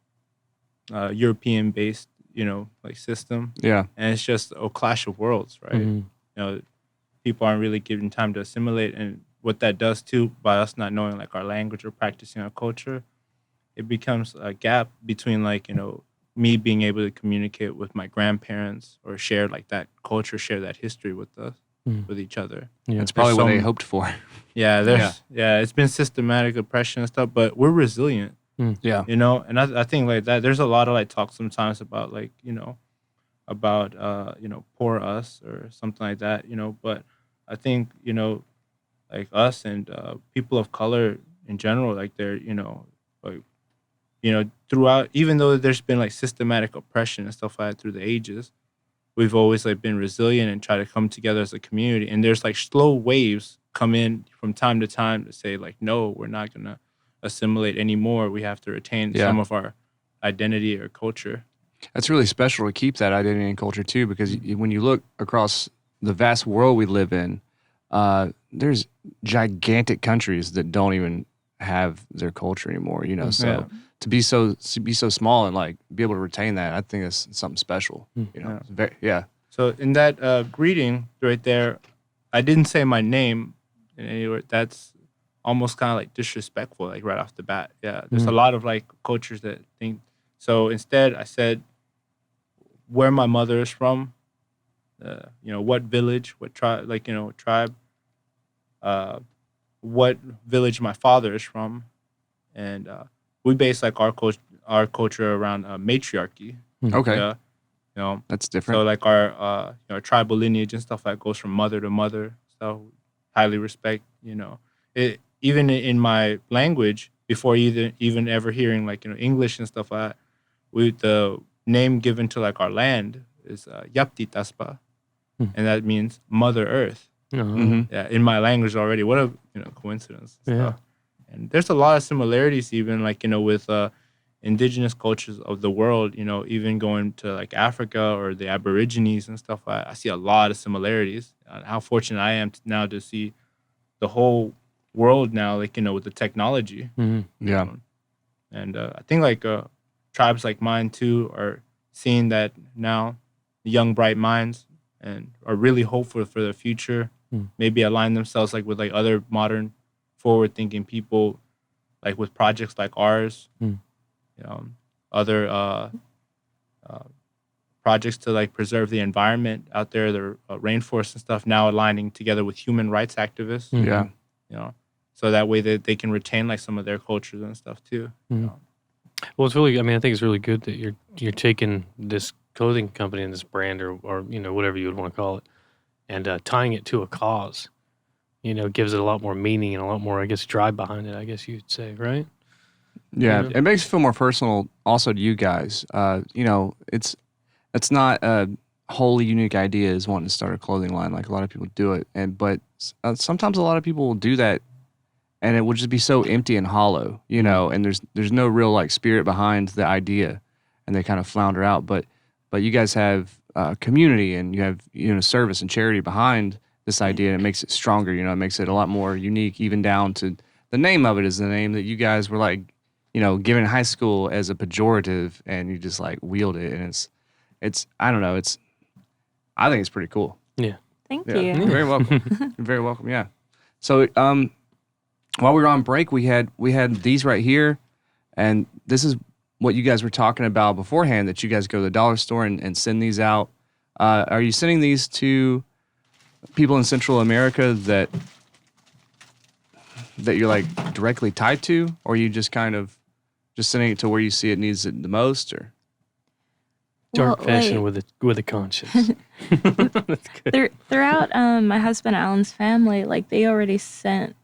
S6: European based, you know, like system.
S1: Yeah.
S6: And it's just a clash of worlds, right? You know, people aren't really given time to assimilate, and what that does too, by us not knowing like our language or practicing our culture, it becomes a gap between like, you know, me being able to communicate with my grandparents or share like that culture, share that history with us, with each other.
S1: That's probably what they hoped for.
S6: Yeah, it's been systematic oppression and stuff, but we're resilient.
S1: Yeah.
S6: You know, and I think like that there's a lot of like talk sometimes about like, you know, about you know, poor us or something like that, you know, but I think, you know, like us and people of color in general, like they're, you know, like, you know, throughout, even though there's been like systematic oppression and stuff like that through the ages, we've always like been resilient and try to come together as a community. And there's like slow waves come in from time to time to say like, no, we're not gonna assimilate anymore. We have to retain some of our identity or culture.
S1: That's really special to keep that identity and culture too, because when you look across the vast world we live in, there's gigantic countries that don't even have their culture anymore. You know, so to be so small and like be able to retain that, I think it's something special. You know,
S6: So in that greeting right there, I didn't say my name in any way. That's almost kind of like disrespectful, like right off the bat. Yeah, there's a lot of like cultures that think. So instead, I said where my mother is from, you know, what village, what tribe, like, you know, tribe, what village my father is from, and we base like our culture around matriarchy.
S1: Okay.
S6: Yeah, you know,
S1: that's different.
S6: So like our you know, tribal lineage and stuff like goes from mother to mother. So highly respect, you know, it even in my language before even ever hearing like, you know, English and stuff like that. The name given to like our land is Yapti Taspa, and that means Mother Earth. Yeah, in my language already. What a, you know, coincidence.
S2: Yeah.
S6: And there's a lot of similarities even like, you know, with indigenous cultures of the world, you know, even going to like Africa or the Aborigines and stuff like that. I see a lot of similarities. How fortunate I am now to see the whole world now, like, you know, with the technology.
S1: Yeah.
S6: And I think like tribes like mine too are seeing that now, the young bright minds, and are really hopeful for the future. Maybe align themselves like with like other modern forward thinking people, like with projects like ours, you know, other projects to like preserve the environment out there, the rainforest and stuff, now aligning together with human rights activists.
S1: Yeah.
S6: You know, so that way that they can retain like some of their cultures and stuff too. You know?
S2: Well, it's really, I mean, I think it's really good that you're taking this clothing company and this brand or you know, whatever you would want to call it, and tying it to a cause, you know, gives it a lot more meaning and a lot more, I guess, drive behind it, I guess you'd say, right?
S1: Yeah, it makes it feel more personal also to you guys. You know, it's not a wholly unique idea as wanting to start a clothing line like a lot of people do it. But sometimes a lot of people will do that and it will just be so empty and hollow, you know, and there's no real like spirit behind the idea and they kind of flounder out. But you guys have community and you have, you know, service and charity behind this idea, and it makes it stronger. You know, it makes it a lot more unique, even down to the name of it is the name that you guys were like, you know, given in high school as a pejorative, and you just like wield it, and it's I don't know, I think it's pretty cool.
S2: Yeah.
S7: Thank
S1: Yeah.
S7: you.
S1: You're very welcome. You're very welcome. Yeah. So while we were on break, we had these right here, and this is what you guys were talking about beforehand, that you guys go to the dollar store and send these out. Are you sending these to people in Central America that you're like directly tied to, or are you just kind of just sending it to where you see it needs it the most? Or
S2: Dark fashion with a conscience. That's good.
S7: Throughout my husband Alan's family, like they already sent.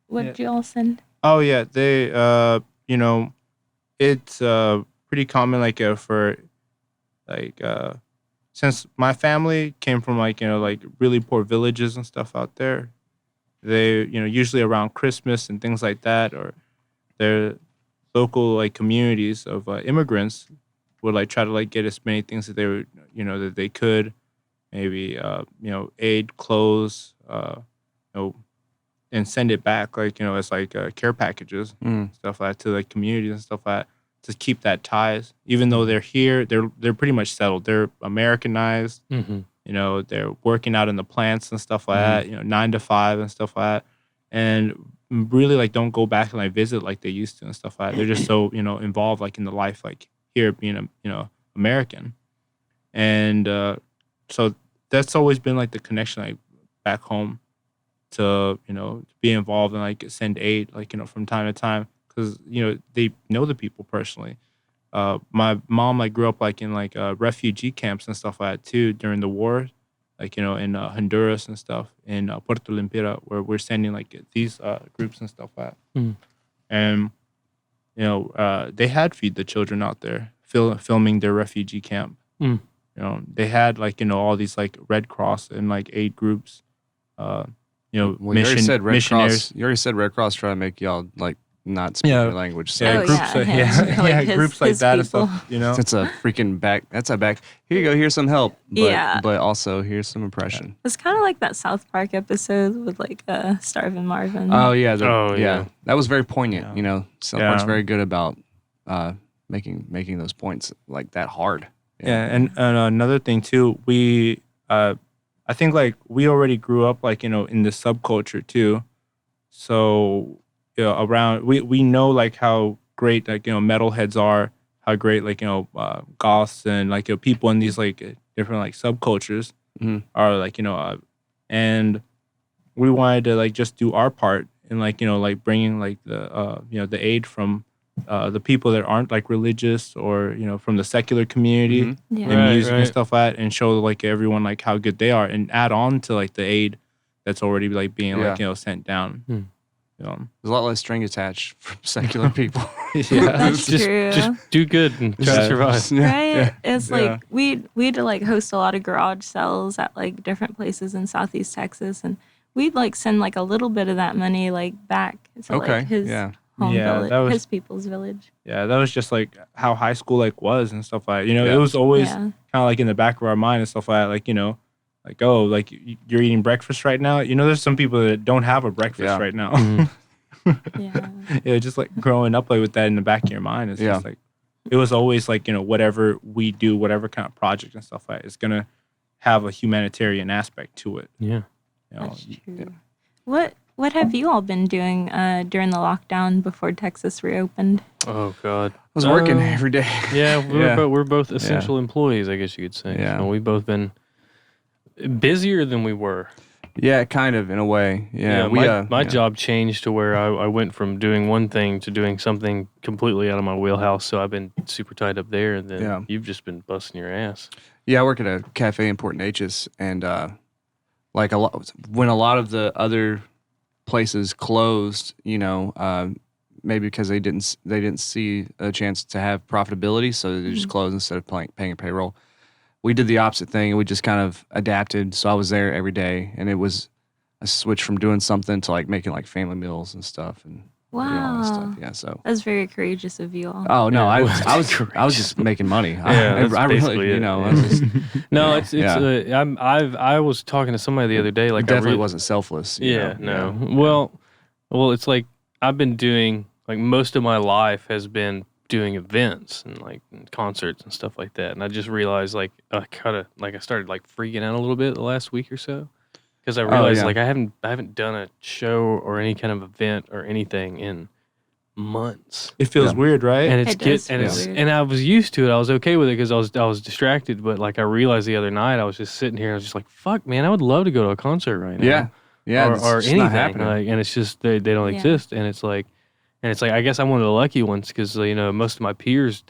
S7: What did you all send?
S6: Oh yeah, they it's pretty common like for like since my family came from like like really poor villages and stuff out there, they usually around Christmas and things like that, or their local like communities of immigrants would like try to like get as many things that they would that they could, maybe aid, clothes, and send it back like as like care packages, stuff like that, to like communities and stuff like that, to keep that ties. Even though they're here, they're pretty much settled. They're Americanized. They're working out in the plants and stuff like that. 9 to 5 and stuff like that, and really like don't go back and like visit like they used to and stuff like that. They're just so involved like in the life like here being American, and so that's always been like the connection like back home to be involved and like send aid like from time to time, because they know the people personally. My mom like grew up like in like refugee camps and stuff like that too during the war, like in Honduras and stuff, in Puerto Limpira, where we're sending like these groups and stuff like that. And they had Feed the Children out there filming their refugee camp. They had like all these like Red Cross and like aid groups.
S1: Well, you already said Red
S6: missionaries.
S1: Cross. You already said Red Cross try to make y'all like not speak your language. So
S6: Groups groups like that and stuff.
S1: That's a freaking back. That's a back. Here you go. Here's some help. But, but also here's some oppression.
S7: It's kind of like that South Park episode with like Starvin' Marvin.
S1: Oh yeah. That was very poignant. South Park's very good about making those points like that hard.
S6: And another thing too, we I think like we already grew up like in the subculture too, so around we know like how great like metalheads are, how great like goths and like people in these like different like subcultures are like and we wanted to like just do our part in like like bringing like the the aid from the people that aren't like religious or from the secular community and music and stuff like that, and show like everyone like how good they are, and add on to like the aid that's already like being like sent down.
S1: There's a lot less string attached from secular people.
S7: That's true.
S2: Just do good and try to survive.
S7: Right? It's like we had to like host a lot of garage sales at like different places in Southeast Texas, and we'd like send like a little bit of that money like back to like his home village,
S6: that was,
S7: his people's village.
S6: Yeah, that was just like how high school like was and stuff like that. It was always kind of like in the back of our mind and stuff like that. Like like oh, like you're eating breakfast right now. There's some people that don't have a breakfast right now. Just like growing up like with that in the back of your mind. It's just like it was always like whatever we do, whatever kind of project and stuff like that, it's gonna have a humanitarian aspect to it.
S7: That's true. What have you all been doing during the lockdown before Texas reopened?
S2: Oh God,
S1: I was working every day.
S2: We're both essential employees, I guess you could say.
S1: Yeah,
S2: we've both been busier than we were.
S1: Yeah, kind of in a way. Yeah,
S2: my job changed to where I went from doing one thing to doing something completely out of my wheelhouse. So I've been super tied up there, and then you've just been busting your ass. Yeah,
S1: I work at a cafe in Port Neches, and like when a lot of the other places closed, maybe because they didn't see a chance to have profitability, so they just closed instead of paying a payroll. We did the opposite thing, and we just kind of adapted. So I was there every day, and it was a switch from doing something to like making like family meals and stuff, and all that stuff. Yeah, so
S7: that's very courageous of you all.
S1: Oh no, I was just making money. I really,
S2: I was talking to somebody the other day. Like,
S1: definitely wasn't selfless.
S2: Well, it's like I've been doing like most of my life has been doing events and like concerts and stuff like that, and I just realized like I started like freaking out a little bit the last week or so, because I realized like I haven't done a show or any kind of event or anything in months.
S6: It feels weird, right?
S2: And and I was used to it. I was okay with it because I was distracted. But like I realized the other night, I was just sitting here. I was just like, "Fuck, man, I would love to go to a concert right now." Or anything. Like, and it's just they don't exist. And it's like I guess I'm one of the lucky ones because most of my peers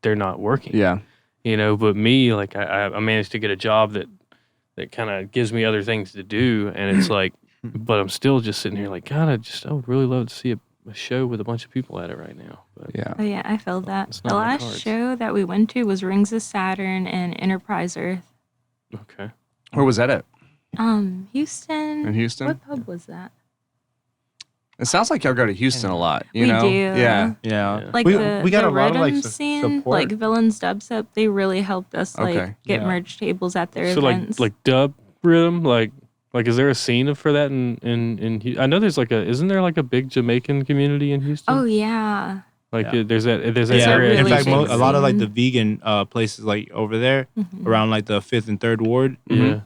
S2: they're not working.
S1: Yeah.
S2: But me, like I managed to get a job that kind of gives me other things to do, and it's like, but I'm still just sitting here like, God, I would really love to see a show with a bunch of people at it right now. But
S7: Oh yeah, I felt that.
S2: It's
S7: The
S2: not in the
S7: last
S2: cards.
S7: show that we went to was Rings of Saturn and Enterprise Earth.
S2: okay.
S1: Where was that at?
S7: Houston.
S1: In Houston?
S7: What pub was that?
S1: It sounds like y'all go to Houston a lot. You
S7: We
S1: know?
S7: do.
S1: Yeah.
S6: Yeah.
S7: Like
S6: we
S7: the
S6: got a lot of like
S7: Rhythm scene,
S6: support.
S7: like Villains Dubstep, they really helped us like
S1: Okay.
S7: get
S6: Yeah.
S7: merch tables at their
S2: So
S7: events.
S2: like dub rhythm, like is there a scene for that in I know there's isn't there like a big Jamaican community in Houston?
S7: oh yeah.
S2: Like
S6: Yeah.
S2: there's that
S7: It's
S6: Yeah,
S2: area.
S7: really
S6: in fact,
S7: big
S6: a lot of like the
S7: scene.
S6: vegan places like over there
S7: Mhm.
S6: around like the 5th and 3rd ward,
S2: Yeah.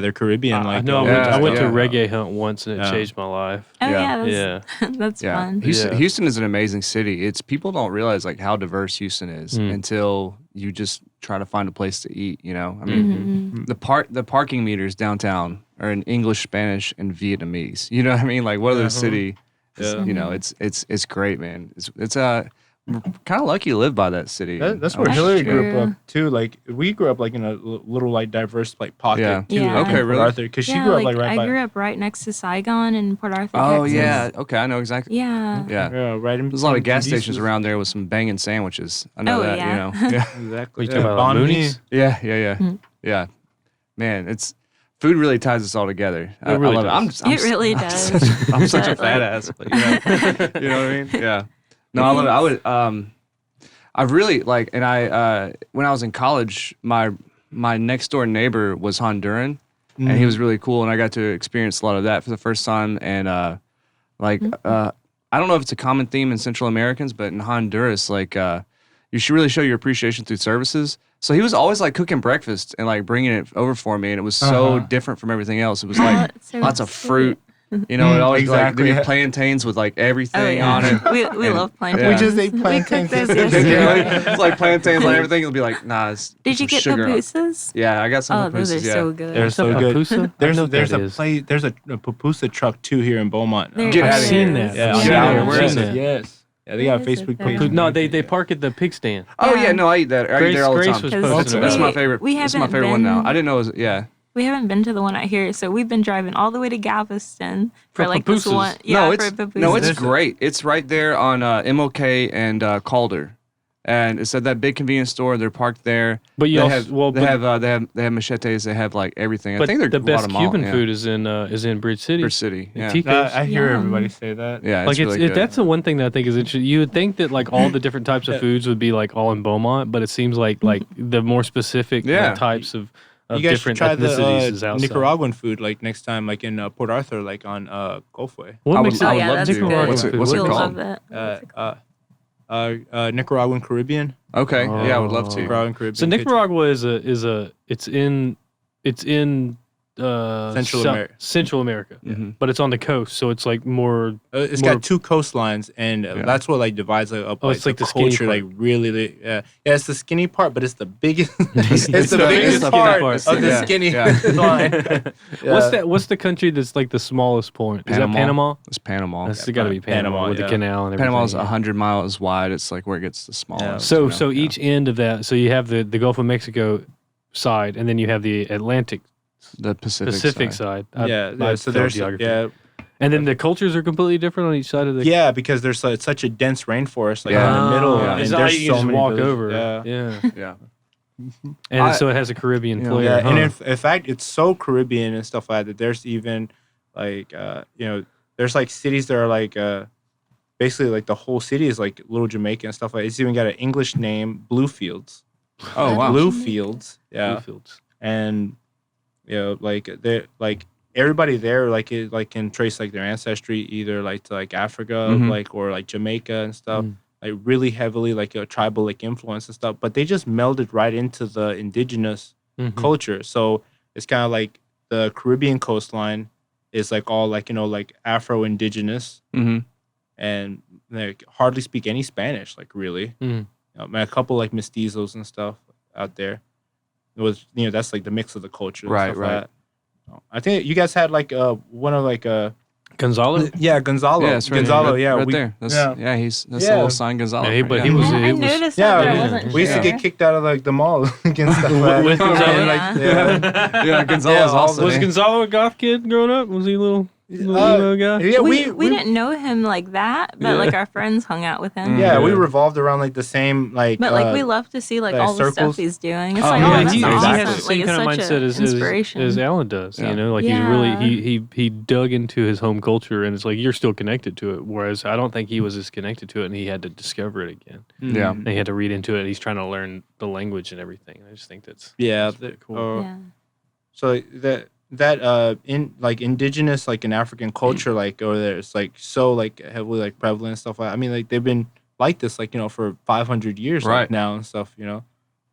S6: they're Caribbean.
S2: I
S6: Like
S2: know.
S1: Yeah,
S2: I went to
S1: yeah.
S2: reggae hunt once and it
S6: Yeah.
S2: changed my life.
S7: Oh
S1: Yeah.
S7: yeah, that's
S1: Yeah.
S7: fun.
S1: Houston,
S2: Yeah.
S1: Houston is an amazing city. It's people don't realize like how diverse Houston is until you just try to find a place to eat, I mean,
S7: Mhm.
S1: the parking meters downtown are in English, Spanish, and Vietnamese. You know what I mean? Like what other city
S6: Yeah.
S1: it's great, man. It's kind of lucky to live by that city.
S6: That's
S1: I
S6: where
S1: wish-
S6: Hilery
S7: That's
S6: grew
S7: true.
S6: up too. Like we grew up like in a little like diverse like pocket
S1: Yeah.
S6: too.
S7: Yeah.
S6: Like, in
S1: Okay,
S6: Port
S1: really?
S6: Arthur, because she
S7: Yeah,
S6: grew up like right
S7: I
S6: by.
S7: grew up right next to Saigon in Port Arthur,
S1: Oh
S7: Texas.
S1: yeah. Okay, I know exactly.
S7: Yeah.
S1: Yeah.
S6: Yeah, right. In
S1: There's a lot of
S6: between
S1: gas stations
S6: Cadiz's.
S1: around there with some banging sandwiches. I know
S7: Oh,
S1: that,
S7: yeah.
S1: Yeah.
S6: Exactly.
S2: You talking about like
S6: Banh mi.
S2: Mooney's?
S1: Yeah.
S7: Mm.
S1: Yeah. Man, it's food really ties us all together. I
S2: really
S1: love
S2: does.
S1: it.
S7: It really does.
S1: I'm such a
S7: But,
S1: fat
S7: like-
S1: ass, but you know what I mean? Yeah. No, I love it. I really like, and when I was in college, my next door neighbor was Honduran, and he was really cool, and I got to experience a lot of that for the first time. And I don't know if it's a common theme in Central Americans, but in Honduras, like you should really show your appreciation through services. So he was always like cooking breakfast and like bringing it over for me, and it was so different from everything else. It was like
S7: that's so
S1: lots of
S7: sweet.
S1: fruit. It always
S6: Exactly.
S1: like there'd be plantains with like
S7: Oh,
S1: everything
S7: yeah.
S1: on it.
S7: We love plantains.
S1: Yeah.
S6: We just ate
S7: We
S6: plantains.
S7: cooked those
S1: Yeah,
S7: yesterday.
S1: it's like plantains, like everything. It'll be like, nah. It's
S7: Did you
S1: some
S7: get
S1: sugar on it.
S7: pupusas?
S1: Yeah, I got some
S7: Oh, those are
S1: pupusas, yeah.
S7: so good.
S6: They're so good.
S2: Papusa?
S6: There's
S2: I know what
S6: there's
S2: that
S6: a
S2: is.
S6: place. There's a pupusa truck too here in Beaumont.
S7: They're
S1: Get
S2: I've
S1: out of
S2: seen
S1: here.
S2: that.
S6: Yeah,
S2: I've
S1: Get out of here.
S2: seen
S1: Where is
S2: that.
S6: Yes. Yeah, they got a
S7: Where is it
S6: Facebook
S7: though?
S6: page.
S2: No, they park at the pig stand.
S1: Oh
S7: Yeah.
S1: yeah, no, I eat that. I eat
S2: Grace-
S1: there all the
S2: Grace
S1: time.
S2: was
S7: Because
S2: posting
S1: That's
S2: about
S1: my
S2: it.
S1: favorite.
S7: we
S1: That's my
S7: haven't
S1: favorite one now.
S7: been-
S1: I didn't know it was. Yeah.
S7: We haven't been to the one out here, so we've been driving all the way to Galveston for like this
S2: pupusas.
S7: one. Yeah,
S1: no,
S7: for
S1: it's
S7: pupusas.
S1: great. It's right there on MOK and Calder, and it's at that big convenience store. They're parked there.
S2: But you
S1: they
S2: also-
S1: have
S2: well,
S1: they
S2: but-
S1: have they have machetes. They have like everything. I
S2: But
S1: think they're
S2: the best
S1: Guatemala,
S2: Cuban
S1: yeah.
S2: food is in Bridge City.
S1: Bridge City.
S2: And
S1: Yeah,
S2: Tico's.
S6: I hear
S7: Yum.
S6: everybody say that.
S1: yeah.
S2: Like
S1: really good.
S2: that's the one thing that I think is interesting. You would think that like all the different types of foods would be like all in Beaumont, but it seems like the more specific
S1: Yeah.
S2: types of
S6: You guys should
S2: different
S6: try
S2: ethnicities is
S6: the
S2: outside.
S6: Nicaraguan food like next time, like in Port Arthur, like on Gulfway.
S2: What
S1: I would-
S2: makes
S1: I
S7: Oh
S1: would
S7: yeah,
S1: love
S7: that's
S1: to.
S7: good.
S1: What's it
S7: You'll
S1: called?
S7: love it.
S6: Nicaraguan Caribbean.
S1: Okay. Yeah, I would love to.
S6: Nicaraguan Caribbean.
S2: So Nicaragua is it's in Central America,
S1: Mhm.
S2: but it's on the coast, so it's like more.
S6: It's
S2: more-
S6: got two coastlines, and that's what like divides like, up.
S2: Oh, it's like the skinny
S6: culture,
S2: part.
S6: like really. Yeah, it's the skinny part, but it's the biggest. it's
S2: It's
S6: the
S2: the
S6: biggest
S2: skinny
S6: part
S2: part.
S6: of the
S1: Yeah,
S6: skinny
S1: yeah.
S6: line.
S2: What's the country that's like the smallest point? Is that Panama?
S1: It's Panama.
S2: That's got to be Panama,
S6: Panama,
S2: with
S6: yeah.
S2: the canal and everything.
S1: Panama's
S2: yeah.
S1: 100 miles wide. It's like where it gets the smallest.
S2: So
S1: you know?
S2: so
S1: Yeah.
S2: each end of that, so you have the Gulf of Mexico side, and then you have the Atlantic
S1: the Pacific
S2: side.
S6: Yeah, so there's
S2: and then the cultures are completely different on each side of the.
S6: yeah, because there's it's such a dense rainforest, like
S1: Yeah.
S6: in the middle,
S1: Yeah.
S6: and
S2: It's
S6: there's
S2: not you
S6: so
S2: just
S6: many
S2: walk
S6: villages.
S2: over.
S6: Yeah.
S2: Yeah.
S1: Yeah.
S2: And so it has a Caribbean
S1: Yeah.
S2: flair.
S6: Yeah,
S2: huh?
S6: and in fact, it's so Caribbean and stuff like that. There's even like there's like cities that are like basically like the whole city is like little Jamaica and stuff like. It's even got an English name, Bluefields.
S1: Oh wow.
S6: Bluefields. Yeah,
S2: Bluefields.
S6: and like they like everybody there like can trace like their ancestry either like to like Africa
S1: Mhm.
S6: like or like Jamaica and stuff.
S2: Mm.
S6: Like really heavily like a tribal like influence and stuff, but they just melded right into the indigenous
S2: Mhm.
S6: culture. So it's kind of like the Caribbean coastline is like all like like Afro-indigenous,
S1: Mm-hmm.
S6: and they hardly speak any Spanish, like really.
S2: Mm.
S6: A couple like mestizos and stuff out there. It was that's like the mix of the culture. And
S1: Right,
S6: stuff
S1: right.
S6: Like that. I think you guys had like one of like
S2: Gonzalo?
S6: Yeah, Gonzalo.
S1: Yeah, it's right
S6: Gonzalo,
S1: there.
S6: yeah.
S1: Right there. That's the little sign Gonzalo.
S2: Yeah, but
S1: yeah.
S2: he was.
S7: I
S2: He was
S7: noticed that, but I wasn't
S6: we used to
S7: sure.
S6: get kicked out of like the mall against stuff like
S2: With Gonzalo?
S1: Yeah, Gonzalo's also.
S2: was Gonzalo a goth kid growing up? Was he a little emo guy?
S6: Yeah,
S7: we didn't know him like that, but like our friends hung out with him.
S6: Yeah, we revolved around like the same like.
S7: But like we love to see like all the stuff he's doing. It's like,
S1: yeah,
S7: oh, that's
S2: he
S7: awesome.
S2: has the same
S7: like,
S2: kind of
S7: it's such
S2: mindset
S7: an inspiration.
S2: as Alan does.
S1: Yeah.
S2: You know, like
S7: Yeah.
S2: he's really he dug into his home culture, and it's like you're still connected to it. Whereas I don't think he was as connected to it, and he had to discover it again.
S1: Yeah.
S2: And he had to read into it. He's trying to learn the language and everything. I just think that's pretty cool.
S7: Yeah.
S6: So that in like indigenous like in African culture like over there, it's like so like heavily like prevalent and stuff like that. I mean like they've been like this like for 500 years
S1: Right.
S6: like now and stuff.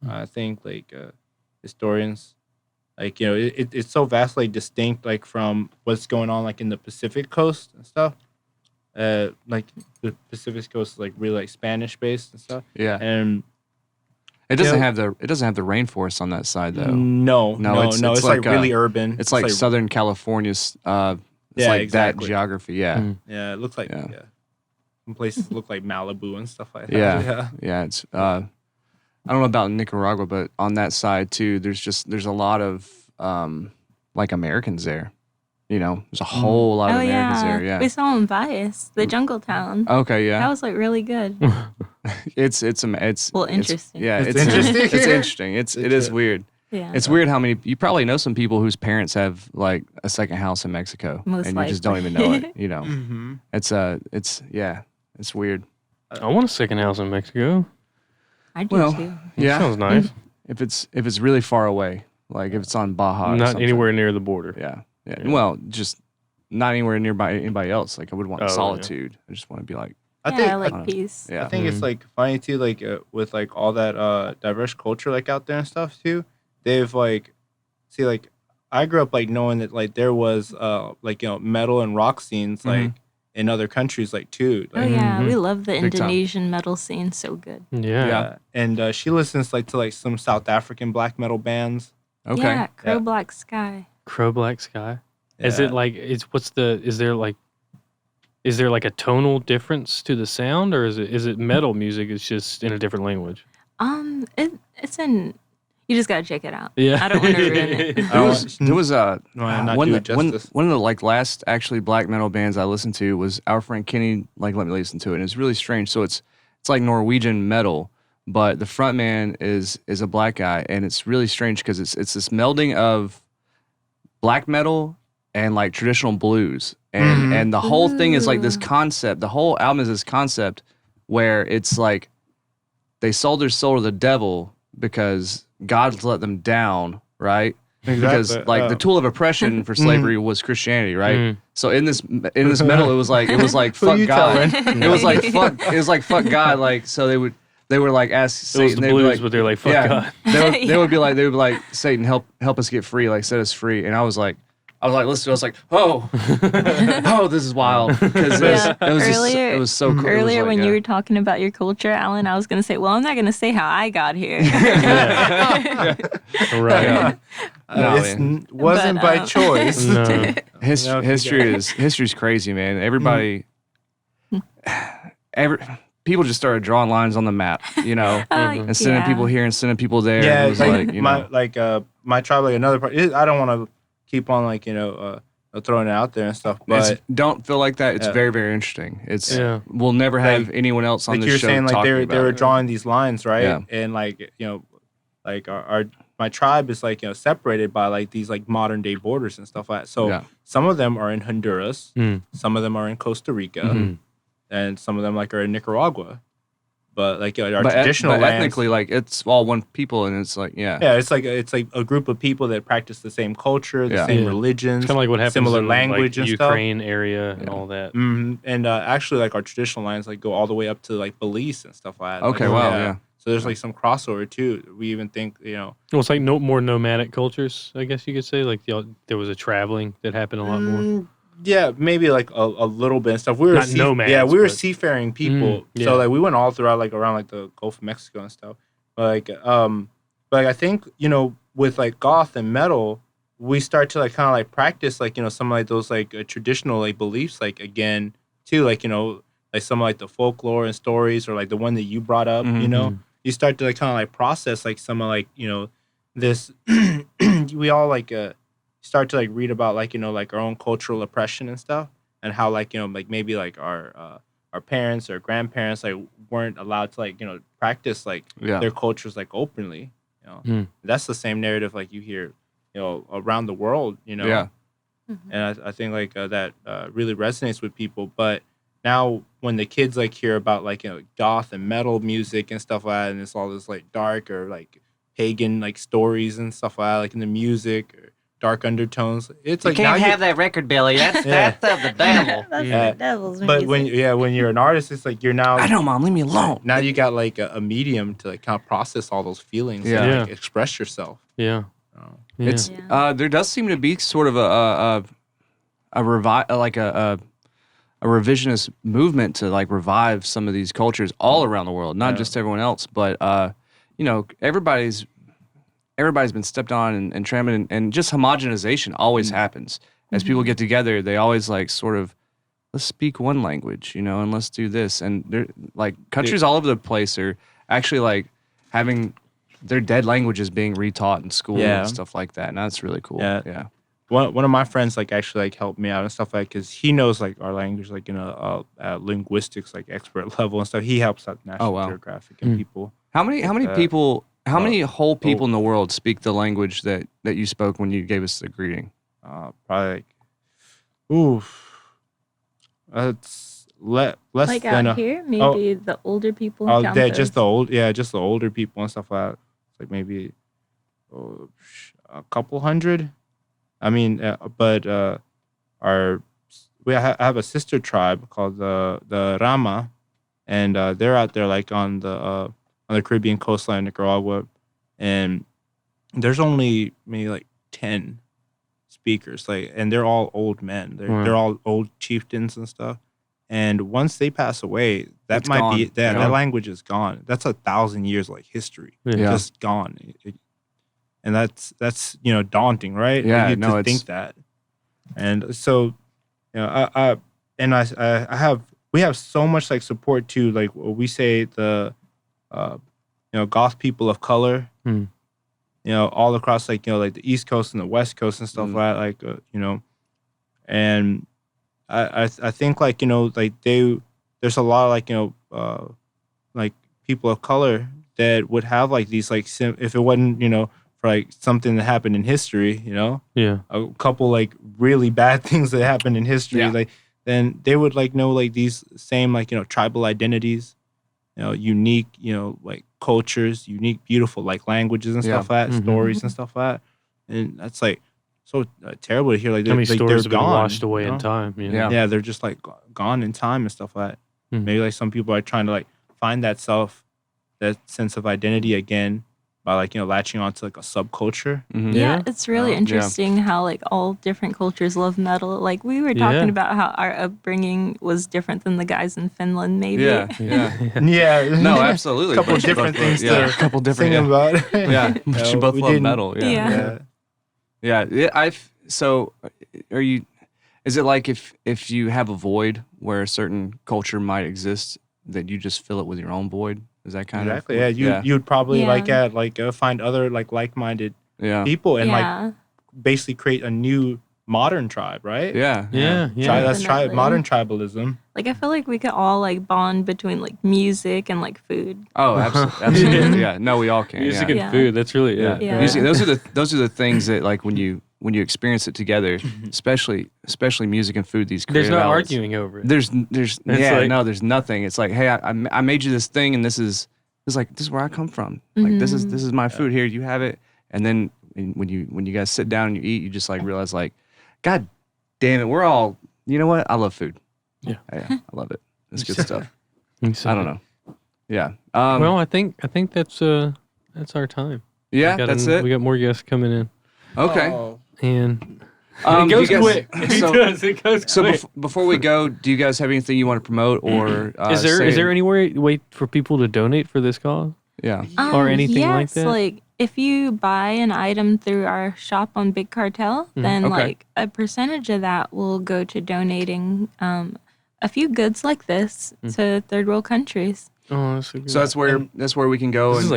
S6: I think like historians like it's so vastly distinct like from what's going on like in the Pacific coast and stuff. Like the Pacific coast is like really like Spanish based and stuff.
S1: Yeah.
S6: And
S1: It doesn't have the rainforest on that side though.
S6: no, it's like really urban.
S1: It's like Southern California's. It's like
S6: exactly.
S1: that geography. Yeah.
S6: Yeah, it looks like some places look like Malibu and stuff like that.
S1: Yeah. It's I don't know about Nicaragua, but on that side too, there's a lot of like Americans there. There's a whole lot of Americans there. Yeah.
S7: We saw him Bias, the Jungle Town.
S1: Okay. Yeah.
S7: That was like really good.
S1: It's
S7: interesting.
S1: It's
S6: interesting.
S1: It's interesting. It is weird.
S7: Yeah.
S1: It's weird how many you probably know some people whose parents have like a second house in Mexico,
S7: Most
S1: and you just don't even know it.
S6: Mm-hmm.
S1: It's weird.
S2: I want a second house in Mexico.
S7: I do
S1: Well,
S7: too.
S1: yeah.
S2: Sounds nice.
S1: If it's really far away, like if it's on Baja, or
S2: Not
S1: something.
S2: anywhere near the border.
S1: Yeah. Well, just not anywhere nearby anybody else. Like I would want
S2: Oh, yeah.
S1: solitude. I just want to be like,
S7: I like peace.
S1: yeah.
S6: I think it's like funny too, like with like all that diverse culture like out there and stuff too. They've like like I grew up like knowing that like there was like metal and rock scenes like in other countries like too.
S7: Oh
S6: Like,
S7: yeah, we love the
S1: Big time.
S7: Indonesian metal scene. So good.
S2: Yeah.
S6: and she listens like to like some South African black metal bands.
S1: okay.
S7: Yeah, Crow
S6: Yeah.
S7: Black Sky.
S2: Crow Black Sky. Is
S6: Yeah.
S2: it like is there like a tonal difference to the sound, or is it metal music? It's just in a different language.
S7: It's in. You just gotta check it out.
S2: Yeah.
S7: I don't want to ruin it.
S1: There was a
S6: not
S1: one
S6: do
S1: of
S6: it
S1: the,
S6: justice.
S1: one of the like last actually black metal bands I listened to was our friend Kenny like let me listen to it, and it's really strange. So it's like Norwegian metal, but the front man is a black guy, and it's really strange because it's this melding of black metal and like traditional blues, and the whole thing is like this concept. The whole album is this concept where it's like they sold their soul to the devil because God's let them down, right? Because like the tool of oppression for slavery was Christianity, right? So in this metal, it was like fuck
S6: you
S1: God.
S6: telling?
S1: It was like fuck God. Like so they were like ask
S2: It was
S1: Satan.
S2: the
S1: They'd be
S2: blues,
S1: like,
S2: but they're like, fuck God.
S1: They would be like Satan, help us get free, like set us free. And I was like listen, I was like, oh, this is wild because
S7: Earlier-
S1: it was so cool.
S7: Earlier, when you were talking about your culture, Alan, I was gonna say, well, I'm not gonna say how I got here.
S2: Right.
S1: No,
S6: It wasn't by choice.
S2: No.
S1: History's crazy, man. Everybody, people just started drawing lines on the map, and sending people here and sending people there.
S6: Yeah,
S1: It was
S6: my tribe, like another part. I don't want to keep on like throwing it out there and stuff, but
S1: don't feel like that. It's
S6: Yeah.
S1: very, very interesting. It's
S2: Yeah.
S1: we'll never have
S6: Like-
S1: anyone else on
S6: like
S1: this
S6: you're
S1: show
S6: saying, like
S1: talking
S6: they
S1: about
S6: were
S1: it.
S6: drawing these lines, right?
S1: Yeah.
S6: And like like our my tribe is like separated by like these like modern day borders and stuff like that. So
S1: Yeah.
S6: some of them are in Honduras,
S2: Mm.
S6: some of them are in Costa Rica,
S2: Mhm.
S6: and some of them like are in Nicaragua. But like our
S1: But
S6: traditional lands,
S1: ethnically, like it's all one people, and it's like
S6: yeah, it's like a group of people that practice the same culture, the
S1: Yeah.
S6: same
S2: Yeah.
S6: religions,
S2: It's kind of like what happens
S6: similar
S2: in
S6: language
S2: like,
S6: and stuff.
S2: Ukraine area and
S1: Yeah.
S2: all that.
S6: And actually, like our traditional lines, like go all the way up to like Belize and stuff like that.
S1: Okay,
S6: Like,
S1: wow, yeah.
S6: So there's like some crossover too. We even think,
S2: Well, it's like more nomadic cultures, I guess you could say. Like there was a traveling that happened a lot more.
S6: Yeah, maybe like a little bit and stuff. We were
S2: Not nomads,
S6: yeah, we were
S2: but-
S6: seafaring people.
S2: yeah.
S6: So like we went all throughout like around like the Gulf of Mexico and stuff. But like I think with like goth and metal, we start to like kind of like practice like some like those like traditional like beliefs like again too, like like some like the folklore and stories, or like the one that you brought up. You start to like kind of like process like some of like this. We all like start to like read about like like our own cultural oppression and stuff, and how like like maybe like our parents or grandparents like weren't allowed to like practice like their cultures like openly. That's the same narrative like you hear around the world. And I think like that really resonates with people. But now when the kids like hear about like goth and metal music and stuff like that, and it's all this like dark or like pagan like stories and stuff like that, like in the music or dark undertones, it's like
S4: you can't have that record, Billy. That's of the devil.
S7: That's the devil's
S6: But
S7: music.
S6: when you're an artist, it's like you're now.
S1: I know, Mom. Leave me alone.
S6: Now you got like a medium to like kind of process all those feelings and like express yourself.
S2: Yeah.
S1: It's there does seem to be sort of a revisionist movement to like revive some of these cultures all around the world, not just everyone else, but everybody's been stepped on and trampled, and just homogenization always happens. As people get together, they always like sort of, let's speak one language, and let's do this. And they're like countries all over the place are actually like having their dead languages being retaught in school and stuff like that. And that's really cool. Yeah.
S6: One of my friends like actually like helped me out and stuff like, because he knows like our language like linguistics like expert level and stuff. He helps out National Geographic and people.
S1: How many people? How many whole people in the world speak the language that you spoke when you gave us the greeting?
S6: Probably it's less
S7: like
S6: than
S7: out here, maybe the older people.
S6: Just the older people and stuff like that. It's like maybe a couple hundred. I mean, but we have a sister tribe called the Rama, and they're out there like on the Caribbean coastline, Nicaragua, and there's only maybe like 10 speakers, like, and they're all old men. They're all old chieftains and stuff. And once they pass away, that that language is gone. That's 1,000 years like history, just gone. And that's daunting, right?
S1: Yeah,
S6: to think that. And so, we have so much like support too. Like we say the goth people of color, all across like like the East Coast and the West Coast and stuff like that, and I think like like there's a lot of like like people of color that would have like these like if it wasn't for like something that happened in history, a couple like really bad things that happened in history, like then they would like know like these same like tribal identities, unique like cultures, unique beautiful like languages and stuff like that, stories and stuff like that, and that's like so terrible to hear. Like
S2: how many stories
S6: they're
S2: have been
S6: gone,
S2: washed away in time?
S6: Yeah, they're just like gone in time and stuff like that. Maybe like some people are trying to like find that sense of identity again by like latching onto like a subculture.
S7: Yeah, it's really interesting how like all different cultures love metal. Like we were talking about how our upbringing was different than the guys in Finland, maybe.
S1: No, absolutely.
S6: A couple different things to sing about.
S1: But you both love metal. So are you? Is it like if you have a void where a certain culture might exist, that you just fill it with your own void? Is that kind of
S6: exactly? Yeah, you'd probably find other like-minded people and like basically create a new modern tribe, right? That's modern tribalism.
S7: Like I feel like we could all like bond between like music and like food.
S1: Oh, absolutely. Yeah, no, we all can.
S2: Music and food. That's really
S1: Music, those are the things that like when you experience it together, especially music and food. These
S2: there's no
S1: outlets,
S2: arguing over it.
S1: There's there's nothing. It's like, hey, I made you this thing, and this is where I come from. Like this is my food. Here, you have it. And then when you guys sit down and you eat, you just like realize like, God damn it, we're all. You know what? I love food. Yeah, I love it. It's good stuff. I don't know. Yeah.
S2: Well, I think that's our time.
S1: Yeah, that's it.
S2: We got more guests coming in.
S1: Okay.
S2: And it goes quick. It goes quick.
S1: Before we go, do you guys have anything you want to promote, or
S2: is there any way for people to donate for this cause?
S1: Yeah.
S2: Or anything like that?
S7: Like if you buy an item through our shop on Big Cartel, then like a percentage of that will go to donating a few goods like this to third world countries.
S2: Oh, that's so good.
S1: So that's where we can go and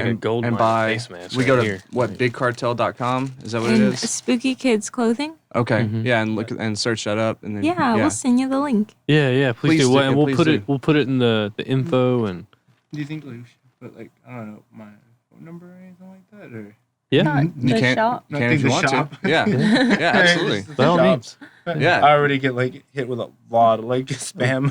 S1: buy. We go to bigcartel.com. Is that what it is?
S7: Spooky Kidz clothing.
S1: Okay. Yeah, and look and search that up, and then
S7: we'll send you the link.
S2: Yeah, please do. And we'll put
S1: do.
S2: We'll put it in the info and.
S6: Do you think like we should put like I don't know my phone number or anything like that or?
S2: Yeah,
S1: you can't.
S7: Shop.
S1: You can if you want to. Yeah, yeah, absolutely.
S2: By all means.
S6: Yeah, I already get like hit with a lot of like spam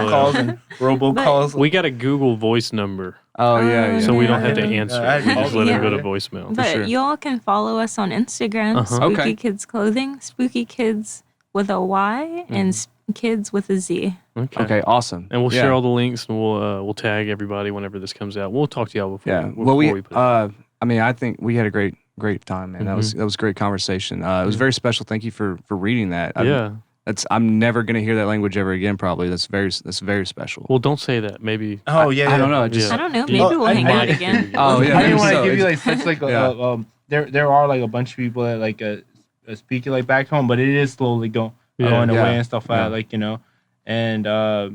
S6: calls and robocalls.
S2: We got a Google Voice number.
S1: Oh yeah.
S2: So we don't have to answer. We just let it go to voicemail.
S7: But y'all can follow us on Instagram, Spooky Kidz Clothing, Spooky Kidz with a Y, and Kids with a Z.
S1: Okay, awesome.
S2: And we'll share all the links, and we'll tag everybody whenever this comes out. We'll talk to y'all before.
S1: Yeah.
S2: Before we put it out.
S1: I mean, I think we had a great time, man. That was a great conversation. It was very special. Thank you for reading that. I'm never gonna hear that language ever again. Probably that's very special.
S2: Well, don't say that. Maybe.
S6: Oh yeah.
S1: I don't know.
S7: I don't know. Maybe we'll hang out again.
S1: Oh yeah.
S6: I didn't want to give you like such like there are like a bunch of people that like speak it like back home, but it is slowly going away and stuff like that. Like and.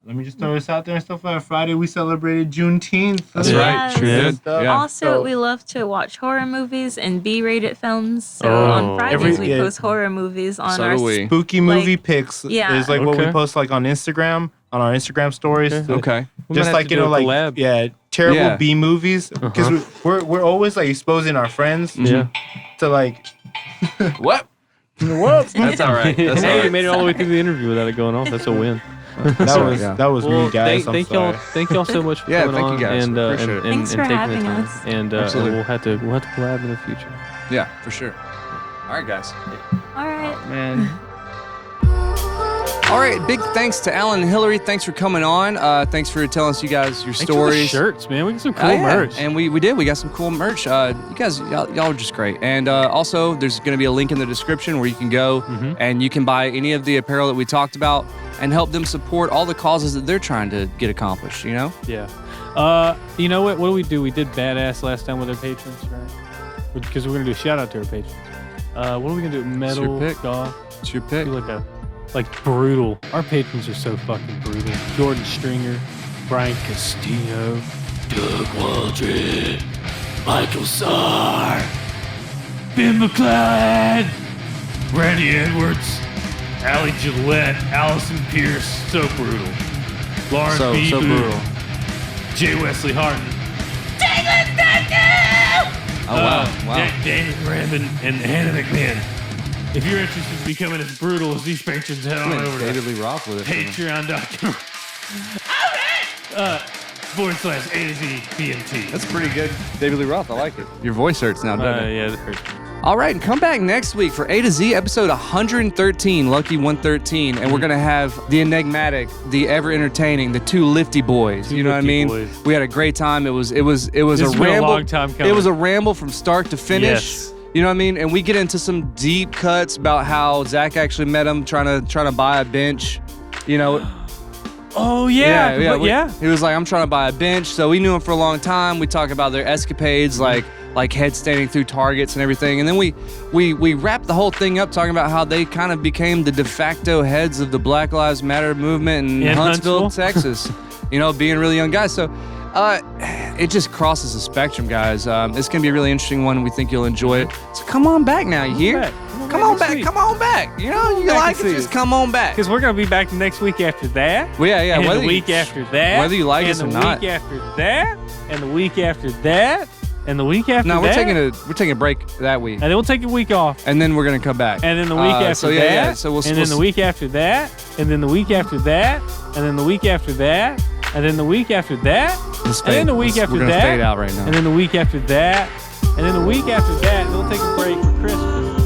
S6: Let me just throw this out there and stuff. Friday we celebrated Juneteenth.
S1: That's right. Sure did. Yeah.
S7: Also, we love to watch horror movies and B-rated films. So on Fridays we post horror movies on our
S6: spooky movie pics.
S7: Yeah.
S6: It's like what we post like on Instagram, on our Instagram stories.
S1: Okay.
S6: Just like like terrible B movies because we're always like exposing our friends to like
S1: what. That's all right. That's all right.
S2: You made it all the way through the interview without it going off. That's a win.
S6: That was me, guys.
S2: Thank y'all so much for coming on
S1: and
S7: thanks for
S2: taking
S7: having
S2: the time.
S7: us.
S2: And we'll have to collab in the future.
S1: Yeah, for sure. All right, guys.
S7: All right,
S6: man.
S1: All right, big thanks to Alan and Hilery. Thanks for coming on. Thanks for telling us you guys your stories.
S2: Thanks for the shirts, man. We got some cool merch.
S1: And we did. We got some cool merch. You guys, y'all are just great. And also, there's going to be a link in the description where you can go and you can buy any of the apparel that we talked about and help them support all the causes that they're trying to get accomplished, you know?
S2: Yeah. You know what? What do? We did Badass last time with our patrons, right? Because we're going to do a shout out to our patrons. What are we going to do? Metal, goth.
S1: It's your pick.
S2: Do like brutal. Our patrons are so fucking brutal. Jordan Stringer, Brian Castillo, Doug Waldron, Michael Sarr, Ben McLeod, Randy Edwards, Allie Gillette, Allison Pierce, so brutal. Lauren B.
S1: So brutal.
S2: J. Wesley Harton.
S1: Oh, wow.
S2: Danny Brandon and Hannah McMahon. If you're interested in becoming as brutal as these patrons, head on over
S1: David
S2: to
S1: Lee Roth with it.
S2: Patreon.com. /A to Z BNT.
S1: That's pretty good. David Lee Roth, I like it. Your voice hurts now, doesn't it?
S2: Yeah, it hurts.
S1: All right, and come back next week for A to Z episode 113, Lucky 113, and we're gonna have the enigmatic, the ever entertaining, the two lifty boys. You know what I mean?
S2: Boys.
S1: We had a great time. It was a ramble.
S2: A long time coming.
S1: It was a ramble from start to finish.
S2: Yes.
S1: You know what I mean? And we get into some deep cuts about how Zach actually met him trying to buy a bench. You know.
S2: Oh yeah.
S1: He was like, I'm trying to buy a bench. So we knew him for a long time. We talk about their escapades, like head standing through targets and everything. And then we wrapped the whole thing up talking about how they kind of became the de facto heads of the Black Lives Matter movement in Huntsville, Texas. You know, being really young guys. So it just crosses the spectrum, guys. It's gonna be a really interesting one. We think you'll enjoy it. So come on back now. You hear? Come on back. You know, you like it, just come on back.
S2: Because we're going to be back next week after that.
S1: Well, yeah.
S2: And the week after that.
S1: Whether you like us or not.
S2: And the week after that. And the week after that. And the week after that.
S1: No, we're taking a break that week.
S2: And then we'll take a week off.
S1: And then we're going to come back.
S2: And then the week after that.
S1: Yeah. So
S2: and then the week after that. And then the week after that. And then the week after that. And then the week after that. And then the week after that.
S1: We're going to fade out right now.
S2: And then the week after that. And then the week after that. And we'll take a break for Christmas.